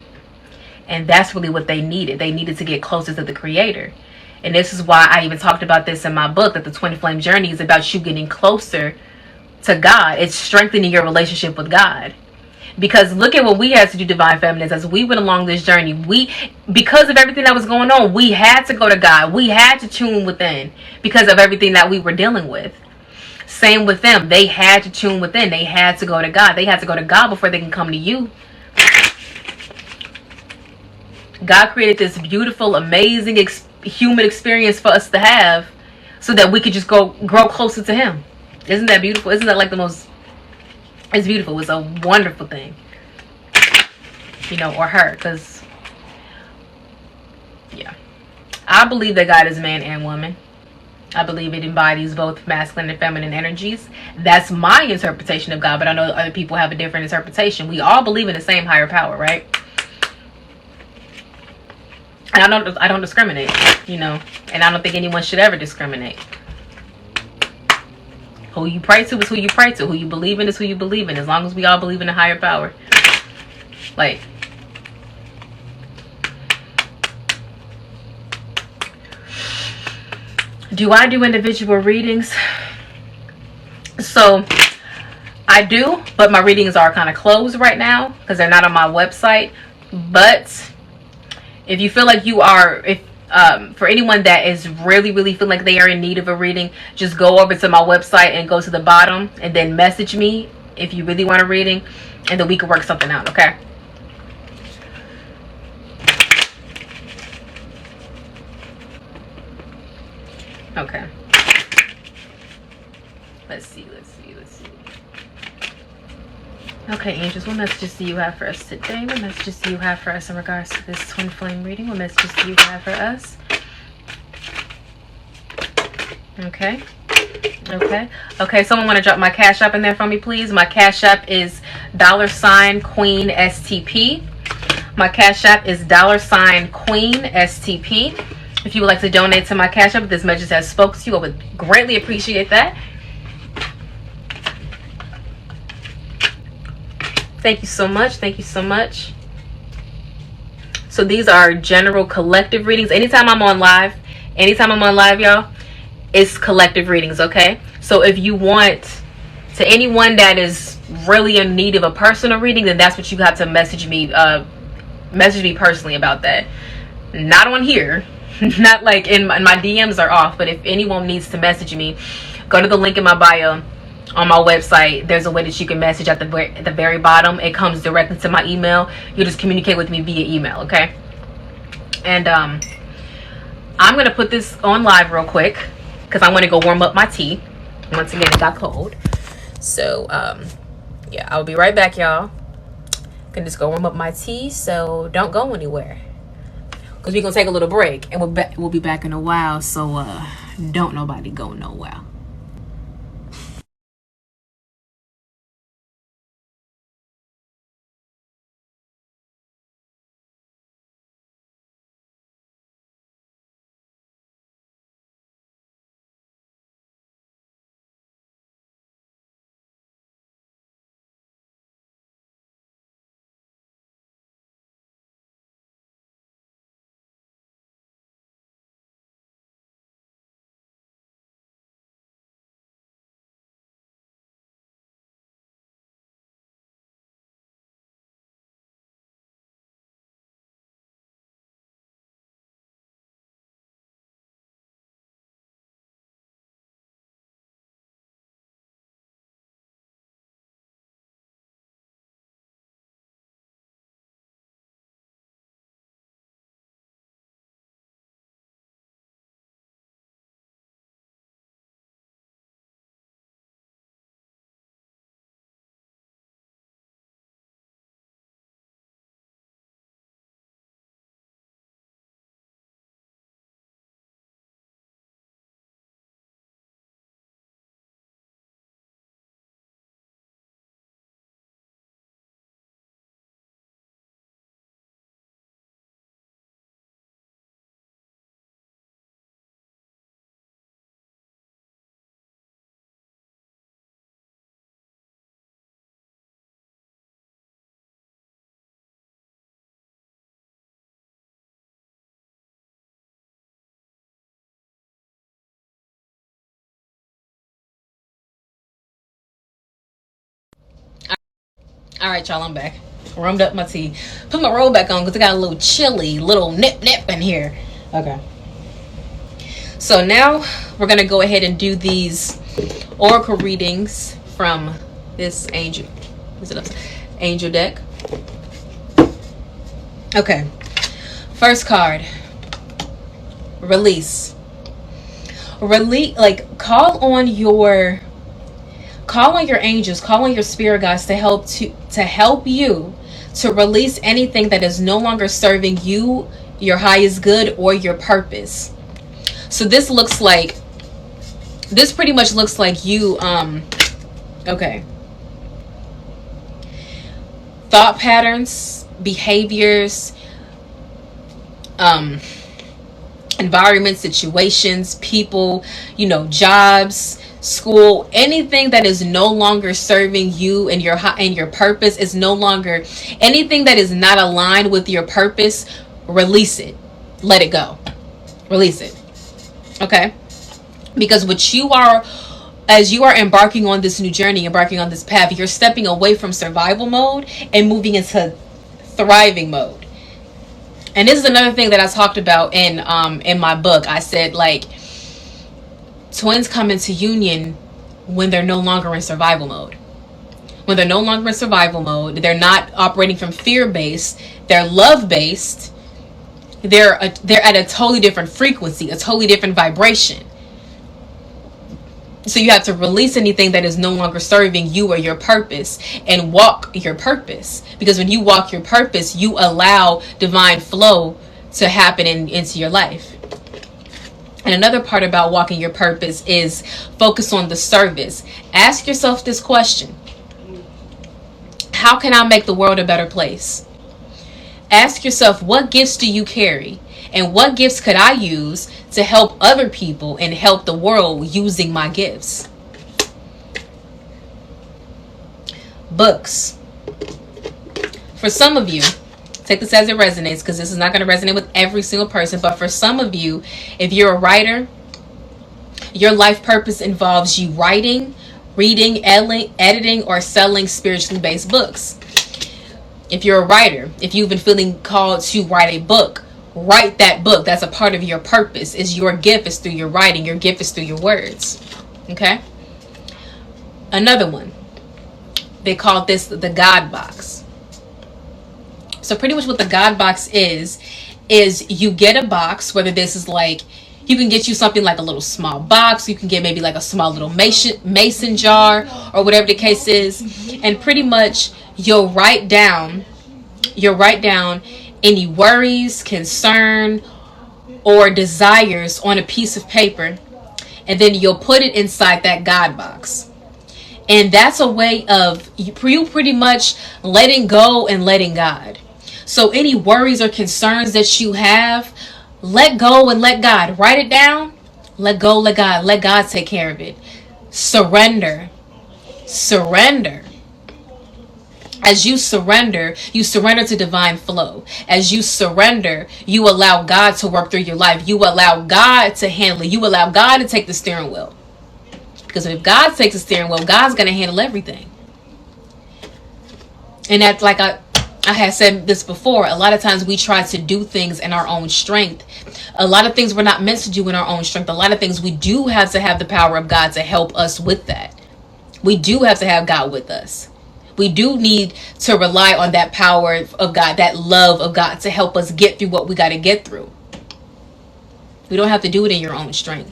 And that's really what they needed. They needed to get closer to the Creator. And this is why I even talked about this in my book, that the Twin Flame Journey is about you getting closer to God. It's strengthening your relationship with God. Because look at what we had to do, Divine Feminines, as we went along this journey. Because of everything that was going on, we had to go to God. We had to tune within because of everything that we were dealing with. Same with them. They had to tune within. They had to go to God. They had to go to God before they can come to you. God created this beautiful, amazing human experience for us to have so that we could just grow closer to Him. Isn't that beautiful? Isn't that like the most... It's beautiful. It's a wonderful thing. Or her. Because, yeah. I believe that God is man and woman. I believe it embodies both masculine and feminine energies. That's my interpretation of God. But I know other people have a different interpretation. We all believe in the same higher power, right? And I don't discriminate, And I don't think anyone should ever discriminate. Who you pray to is who you pray to. Who you believe in is who you believe in. As long as we all believe in a higher power. Like, do I do individual readings? So, I do, but my readings are kind of closed right now because they're not on my website. But if you feel like you are, for anyone that is really feeling like they are in need of a reading, just go over to my website and go to the bottom and then message me if you really want a reading, and then we can work something out, okay? Okay. Let's see. Okay, angels, what messages do you have for us today? What messages do you have for us in regards to this twin flame reading? What messages do you have for us? Okay. Someone want to drop my Cashapp in there for me, please? My Cashapp is $queenstp. My Cashapp is $queenstp. If you would like to donate to my Cashapp, if this message has spoken to you, I would greatly appreciate that. Thank you so much. So these are general collective readings. Anytime I'm on live, y'all, it's collective readings, okay? So if you want, to anyone that is really in need of a personal reading, then that's what you have to message me personally about that. Not on here. Not like in my DMs are off, but if anyone needs to message me, go to the link in my bio on my website. There's a way that you can message at the very bottom. It comes directly to my email. You just communicate with me via email, okay? And I'm gonna put this on live real quick because I want to go warm up my tea. Once again, it got cold. So yeah, I'll be right back, y'all. Can just go warm up my tea, so don't go anywhere because we're gonna take a little break and we'll be back in a while. So don't nobody go nowhere. All right, y'all, I'm back. Warmed up my tea. Put my robe back on because it got a little chilly, little nip in here. Okay. So now we're going to go ahead and do these oracle readings from this angel. Is it angel deck? Okay. First card. Release. Like call on your angels, call on your spirit guides to help you to release anything that is no longer serving you, your highest good, or your purpose. So this pretty much looks like you okay, thought patterns, behaviors, environment, situations, people, jobs, school, anything that is no longer serving you and your purpose, is no longer anything that is not aligned with your purpose. Release it. Let it go. Release it. Okay? Because as you are embarking on this new journey, embarking on this path, you're stepping away from survival mode and moving into thriving mode. And this is another thing that I talked about in my book. I said, like, twins come into union when they're no longer in survival mode. When they're no longer in survival mode, they're not operating from fear-based, they're love-based. They're at a totally different frequency, a totally different vibration. So you have to release anything that is no longer serving you or your purpose and walk your purpose. Because when you walk your purpose, you allow divine flow to happen into your life. And another part about walking your purpose is focus on the service. Ask yourself this question: how can I make the world a better place? Ask yourself, what gifts do you carry? And what gifts could I use to help other people and help the world using my gifts? Books. For some of you, take this as it resonates, because this is not going to resonate with every single person. But for some of you, if you're a writer, your life purpose involves you writing, reading, editing, or selling spiritually based books. If you're a writer, if you've been feeling called to write a book, write that book. That's a part of your purpose. Is your gift is through your writing. Your gift is through your words. Okay? Another one. They call this the God box. So pretty much what the God box is you get a box, whether this is like, you can get you something like a little small box. You can get maybe like a small little mason jar or whatever the case is. And pretty much you'll write down any worries, concern, or desires on a piece of paper. And then you'll put it inside that God box. And that's a way of you pretty much letting go and letting God. So any worries or concerns that you have, let go and let God. Write it down. Let go, let God. Let God take care of it. Surrender. Surrender. As you surrender to divine flow. As you surrender, you allow God to work through your life. You allow God to handle it. You allow God to take the steering wheel. Because if God takes the steering wheel, God's going to handle everything. And that's like I had said this before. A lot of times we try to do things in our own strength. A lot of things we're not meant to do in our own strength. A lot of things we do have to have the power of God to help us with that. We do have to have God with us. We do need to rely on that power of God, that love of God to help us get through what we got to get through. We don't have to do it in your own strength.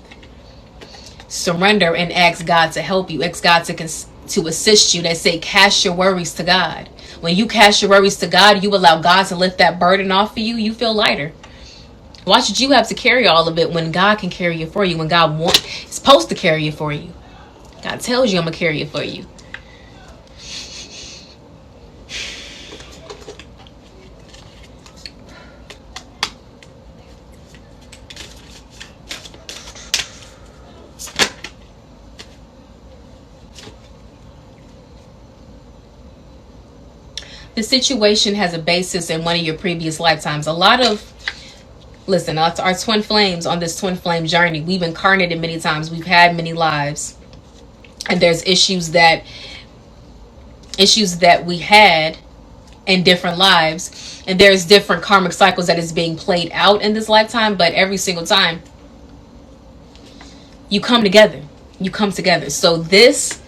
Surrender and ask God to help you. Ask God to assist you. They say cast your worries to God. When you cast your worries to God, you allow God to lift that burden off of you. You feel lighter. Why should you have to carry all of it when God can carry it for you? When God is supposed to carry it for you. God tells you, I'm going to carry it for you. The situation has a basis in one of your previous lifetimes. Listen, our twin flames on this twin flame journey, we've incarnated many times. We've had many lives. And there's issues that issues that we had in different lives, and there's different karmic cycles that is being played out in this lifetime, but every single time you come together. So this,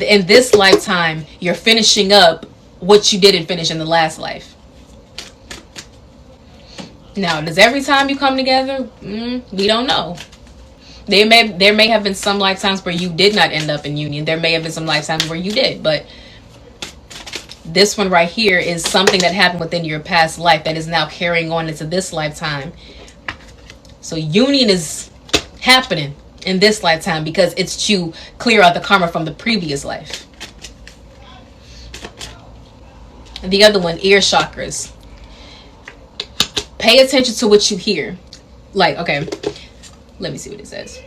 in this lifetime, you're finishing up what you didn't finish in the last life. Now, does every time you come together? We don't know. There may have been some lifetimes where you did not end up in union. There may have been some lifetimes where you did, but this one right here is something that happened within your past life that is now carrying on into this lifetime. So union is happening in this lifetime because it's to clear out the karma from the previous life. And the other one, ear chakras. Pay attention to what you hear. Like, okay, let me see what it says.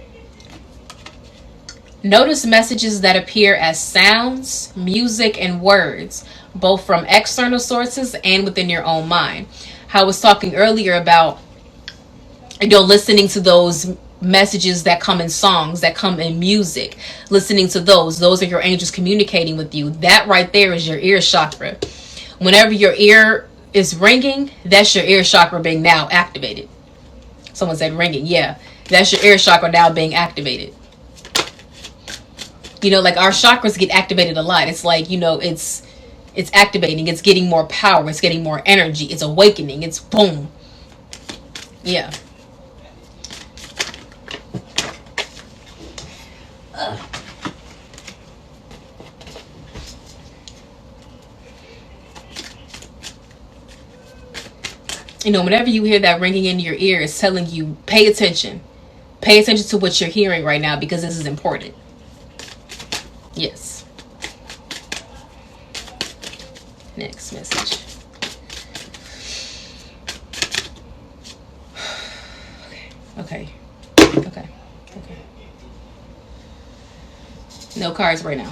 Notice messages that appear as sounds, music, and words, both from external sources and within your own mind. How I was talking earlier about, listening to those messages that come in songs, that come in music, listening to those are your angels communicating with you. That right there is your ear chakra. Whenever your ear is ringing, that's your ear chakra being now activated. Someone said ringing. Yeah, that's your ear chakra now being activated. Like our chakras get activated a lot. It's like, it's activating. It's getting more power. It's getting more energy. It's awakening. It's boom. Yeah. Whenever you hear that ringing in your ear, it's telling you, pay attention. Pay attention to what you're hearing right now because this is important. Yes. Next message. Okay. No cards right now.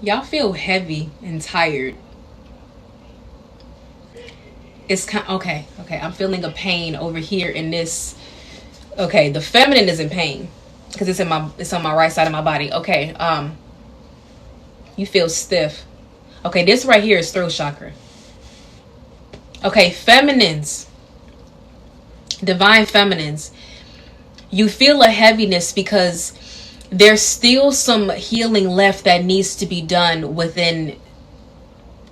Y'all feel heavy and tired. It's kind okay. I'm feeling a pain over here in this. Okay, the feminine is in pain because it's on my right side of my body. Okay, you feel stiff. Okay, this right here is throat chakra. Okay, feminines, divine feminines, you feel a heaviness because there's still some healing left that needs to be done within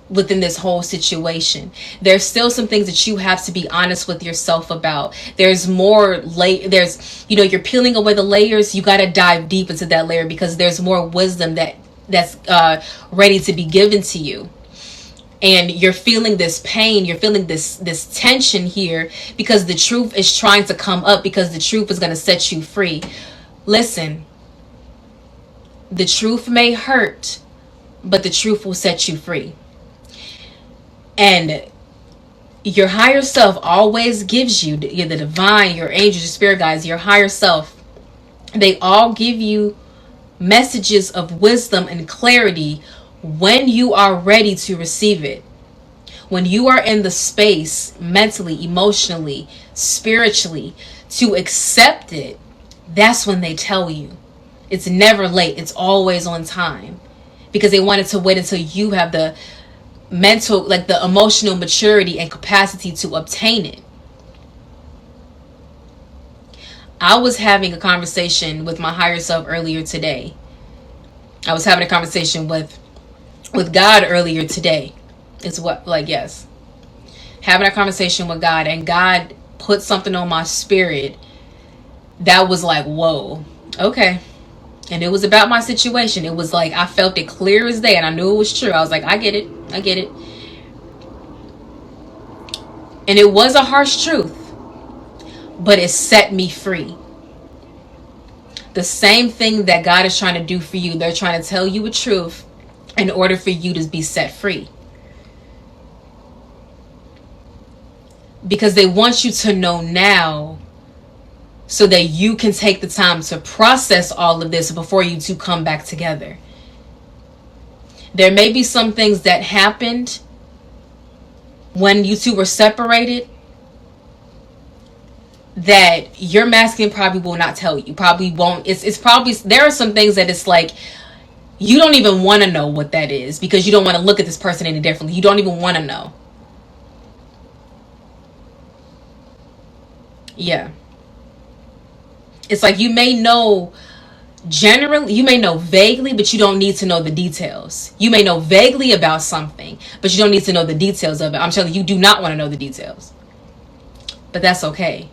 this whole situation. There's still some things that you have to be honest with yourself about. There's more you're peeling away the layers. You got to dive deep into that layer because there's more wisdom that's ready to be given to you. And you're feeling this pain, you're feeling this tension here because the truth is trying to come up, because the truth is going to set you free. Listen, the truth may hurt, but the truth will set you free. And your higher self always gives you, the divine, your angels, your spirit guides, your higher self, they all give you messages of wisdom and clarity when you are ready to receive it. When you are in the space mentally, emotionally, spiritually to accept it, that's when they tell you. It's never late. It's always on time, because they wanted to wait until you have the mental, the emotional maturity and capacity to obtain it. I was having a conversation with my higher self earlier today. I was having a conversation with God earlier today. It's yes. Having a conversation with God, and God put something on my spirit that was like, whoa, okay. And it was about my situation. It was like, I felt it clear as day, and I knew it was true. I was like, I get it. And it was a harsh truth, but it set me free. The same thing that God is trying to do for you, they're trying to tell you a truth in order for you to be set free. Because they want you to know now, so that you can take the time to process all of this before you two come back together. There may be some things that happened when you two were separated that your masculine probably will not tell you. Probably won't. It's probably, there are some things that it's like, you don't even want to know what that is because you don't want to look at this person any differently. You don't even want to know. Yeah. It's like you may know generally, you may know vaguely, but you don't need to know the details. You may know vaguely about something, but you don't need to know the details of it. I'm telling you, you do not want to know the details. But that's okay.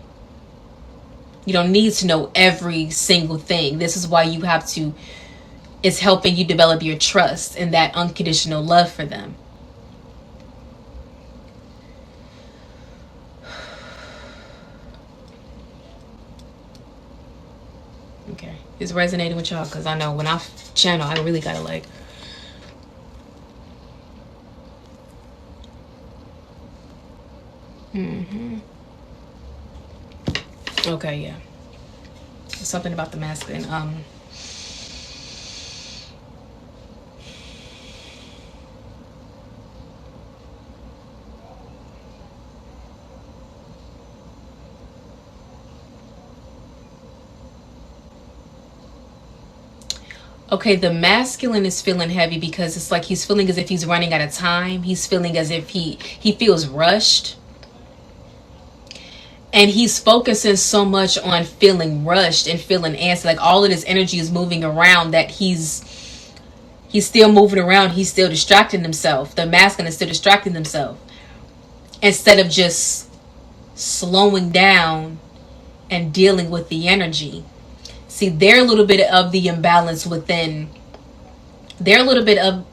You don't need to know every single thing. This is why you have to, it's helping you develop your trust and that unconditional love for them. Okay, it's resonating with y'all because I know when I channel, I really gotta like. Okay, yeah. Something about the masculine. Okay, the masculine is feeling heavy because it's like he's feeling as if he's running out of time. He's feeling as if he feels rushed. And he's focusing so much on feeling rushed and feeling antsy. Like all of his energy is moving around that he's still moving around. He's still distracting himself. The masculine is still distracting himself. Instead of just slowing down and dealing with the energy. See, they're a little bit of the imbalance within. They're a little bit of,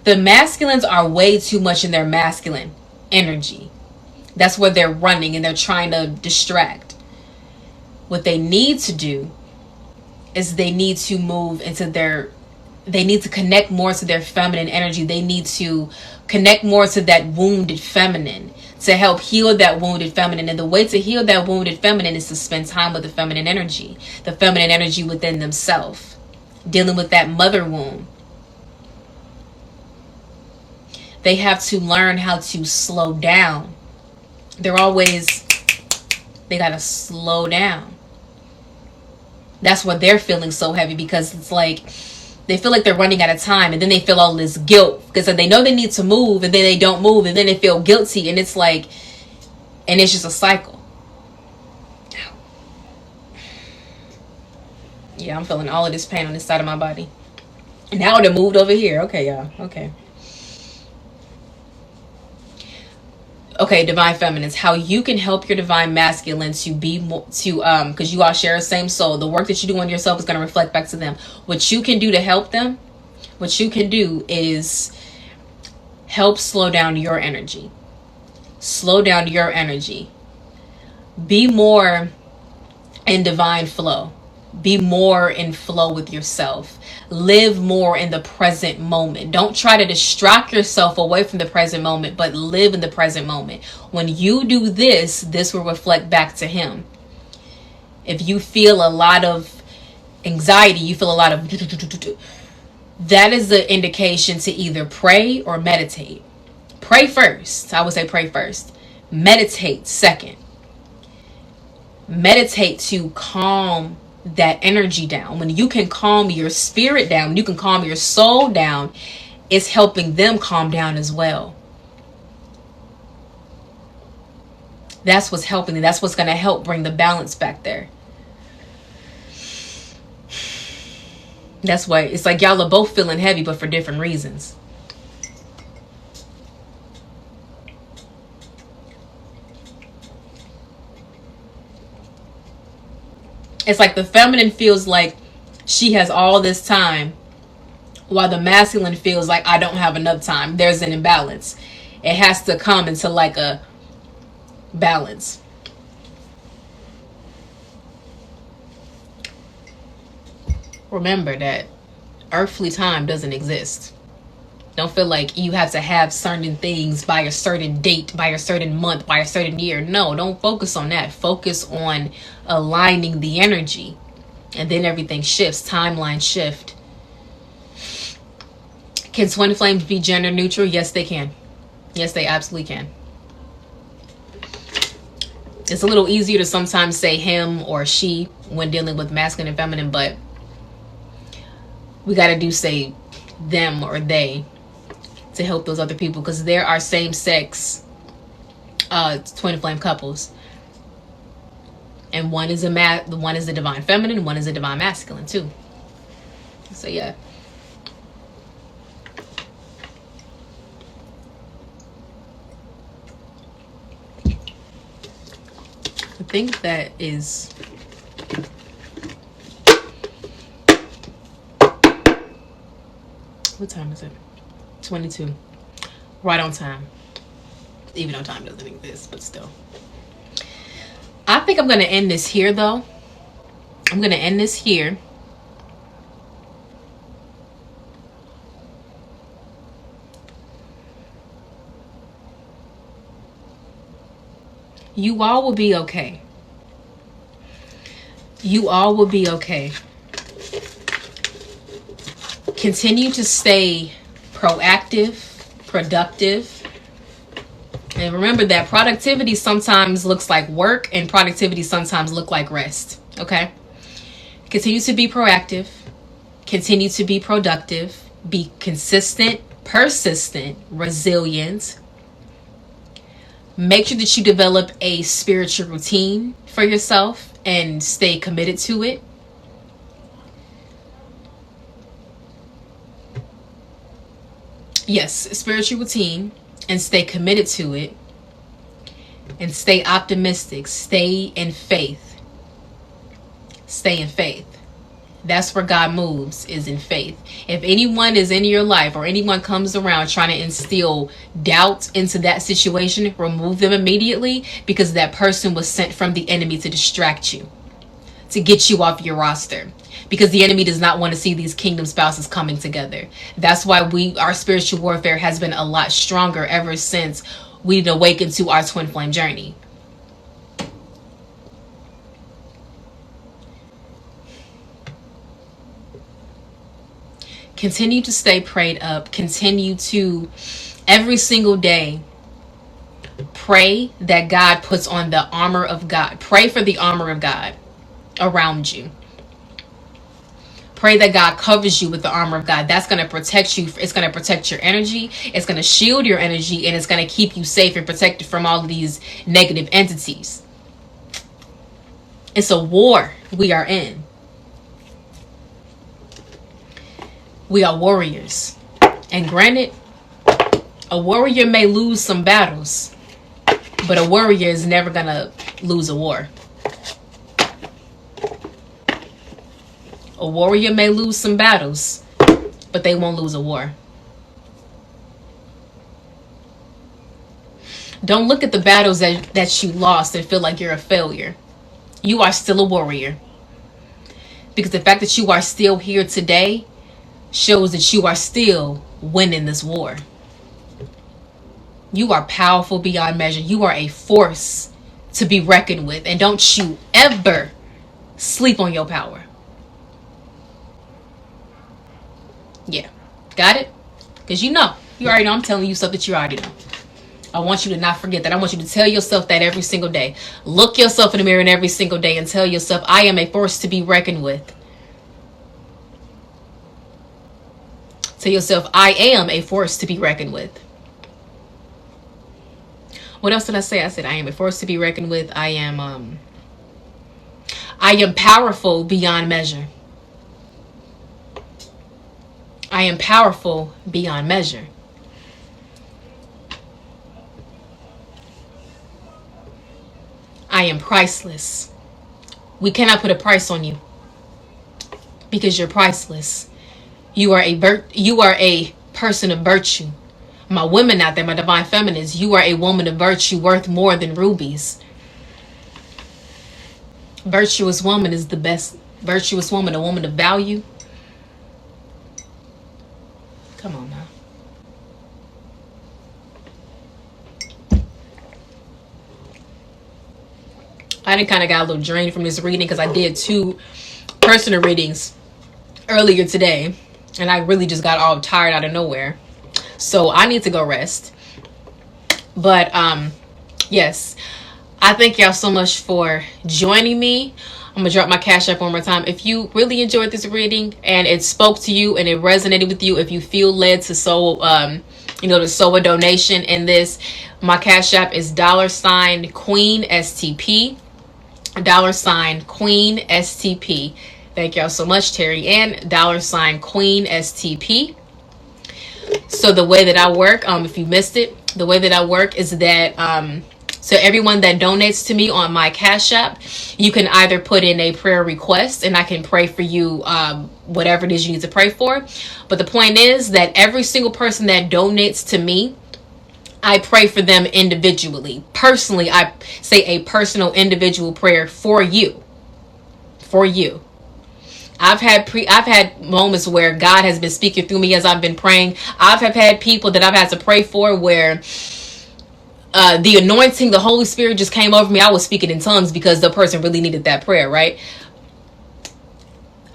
the masculines are way too much in their masculine energy. That's where they're running and they're trying to distract. What they need to do is they need to move into their, they need to connect more to their feminine energy. They need to connect more to that wounded feminine to help heal that wounded feminine. And the way to heal that wounded feminine is to spend time with the feminine energy within themselves, dealing with that mother wound. They have to learn how to slow down. They're always, they gotta slow down. That's what they're feeling so heavy because it's like they feel like they're running out of time, and then they feel all this guilt because they know they need to move and then they don't move and then they feel guilty, and it's like, and it's just a cycle. Yeah, I'm feeling all of this pain on this side of my body. And now it moved over here. Okay, y'all. Okay. Okay, divine feminines, how you can help your divine masculine to be more, to because you all share the same soul. The work that you do on yourself is going to reflect back to them. What you can do to help them, what you can do is help slow down your energy. Slow down your energy. Be more in divine flow. Be more in flow with yourself. Live more in the present moment. Don't try to distract yourself away from the present moment, but live in the present moment. When you do this, this will reflect back to him. If you feel a lot of anxiety, you feel a lot of, that is the indication to either pray or meditate. Pray first. I would say pray first. Meditate second. Meditate to calm that energy down. When you can calm your spirit down, when you can calm your soul down, it's helping them calm down as well. That's what's helping them. That's what's going to help bring the balance back there. That's why it's like y'all are both feeling heavy, but for different reasons. It's like the feminine feels like she has all this time, while the masculine feels like I don't have enough time. There's an imbalance. It has to come into like a balance. Remember that earthly time doesn't exist. Don't feel like you have to have certain things by a certain date, by a certain month, by a certain year. No, don't focus on that. Focus on aligning the energy. And then everything shifts. Timeline shift. Can twin flames be gender neutral? Yes, they can. Yes, they absolutely can. It's a little easier to sometimes say him or she when dealing with masculine and feminine, but we got to say them or they to help those other people, because there are same-sex twin flame couples, and one is the divine feminine, one is a divine masculine too. So yeah. I think that is what time is it? 22. Right on time. Even though time doesn't exist, but still. I think I'm going to end this here, though. I'm going to end this here. You all will be okay. You all will be okay. Continue to stay proactive, productive. And remember that productivity sometimes looks like work, and productivity sometimes look like rest. Okay? Continue to be proactive. Continue to be productive. Be consistent, persistent, resilient. Make sure that you develop a spiritual routine for yourself and stay committed to it. Yes, spiritual routine, and stay committed to it, and stay optimistic. Stay in faith. Stay in faith. That's where God moves, is in faith. If anyone is in your life or anyone comes around trying to instill doubt into that situation, remove them immediately, because that person was sent from the enemy to distract you, to get you off your roster. Because the enemy does not want to see these kingdom spouses coming together. That's why our spiritual warfare has been a lot stronger ever since we've awakened to our twin flame journey. Continue to stay prayed up. Continue to, every single day, pray that God puts on the armor of God. Pray for the armor of God around you. Pray that God covers you with the armor of God. That's going to protect you. It's going to protect your energy. It's going to shield your energy, and it's going to keep you safe and protected from all of these negative entities. It's a war we are in. We are warriors. And granted, a warrior may lose some battles, but a warrior is never going to lose a war. A warrior may lose some battles, but they won't lose a war. Don't look at the battles that you lost and feel like you're a failure. You are still a warrior. Because the fact that you are still here today shows that you are still winning this war. You are powerful beyond measure. You are a force to be reckoned with. And don't you ever sleep on your power. Yeah. Got it? Because you already know I'm telling you stuff that you already know. I want you to not forget that. I want you to tell yourself that every single day. Look yourself in the mirror every single day and tell yourself, I am a force to be reckoned with. Tell yourself, I am a force to be reckoned with. What else did I say? I said, I am a force to be reckoned with. I am powerful beyond measure. I am powerful beyond measure. I am priceless. We cannot put a price on you because you're priceless. You are a person of virtue. My women out there, my divine feminines, you are a woman of virtue worth more than rubies. Virtuous woman is the best. Virtuous woman, a woman of value. Come on now. I kind of got a little drained from this reading because I did 2 personal readings earlier today. And I really just got all tired out of nowhere. So I need to go rest. But yes, I thank y'all so much for joining me. I'm gonna drop my Cash App one more time. If you really enjoyed this reading and it spoke to you and it resonated with you, if you feel led to sow to sow a donation in this, my Cash App is $queenstp, $queenstp. Thank y'all so much, Terriann, $queenstp. So the way that I work, if you missed it, the way that I work is that so everyone that donates to me on my Cash App, you can either put in a prayer request and I can pray for you, whatever it is you need to pray for. But the point is that every single person that donates to me, I pray for them individually. Personally, I say a personal individual prayer for you. For you. I've had moments where God has been speaking through me as I've been praying. I've had people that I've had to pray for where the anointing, the Holy Spirit just came over me. I was speaking in tongues because the person really needed that prayer, right?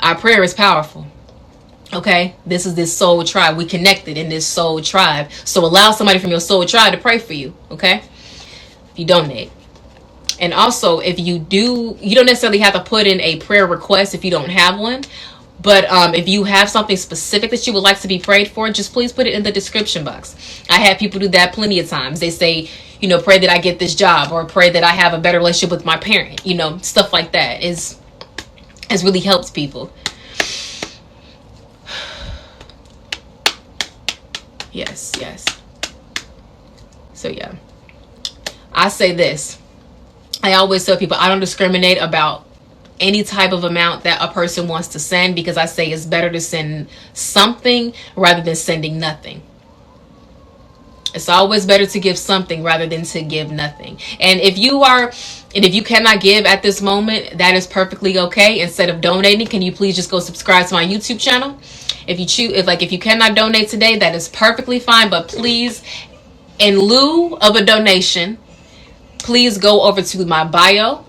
Our prayer is powerful. Okay? This is this soul tribe. We connected in this soul tribe. So allow somebody from your soul tribe to pray for you. Okay? If you donate. And also, if you don't necessarily have to put in a prayer request if you don't have one. But if you have something specific that you would like to be prayed for, just please put it in the description box. I have people do that plenty of times. They say, pray that I get this job, or pray that I have a better relationship with my parent. Stuff like that has really helped people. Yes. So yeah, I say this. I always tell people I don't discriminate about any type of amount that a person wants to send, because I say it's better to send something rather than sending nothing. It's always better to give something rather than to give nothing. And if you cannot give at this moment, that is perfectly okay. Instead of donating, can you please just go subscribe to my YouTube channel? If you cannot donate today, that is perfectly fine. But please, in lieu of a donation, please go over to my bio,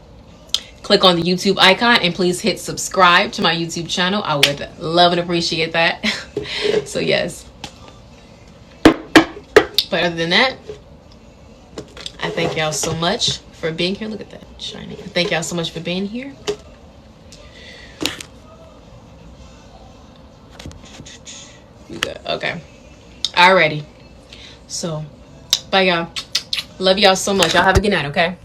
click on the YouTube icon, and please hit subscribe to my YouTube channel. I would love and appreciate that. So yes. But other than that, I thank y'all so much for being here. Look at that shining. Thank y'all so much for being here. You good? Okay. Alrighty. So, bye y'all. Love y'all so much. Y'all have a good night, okay?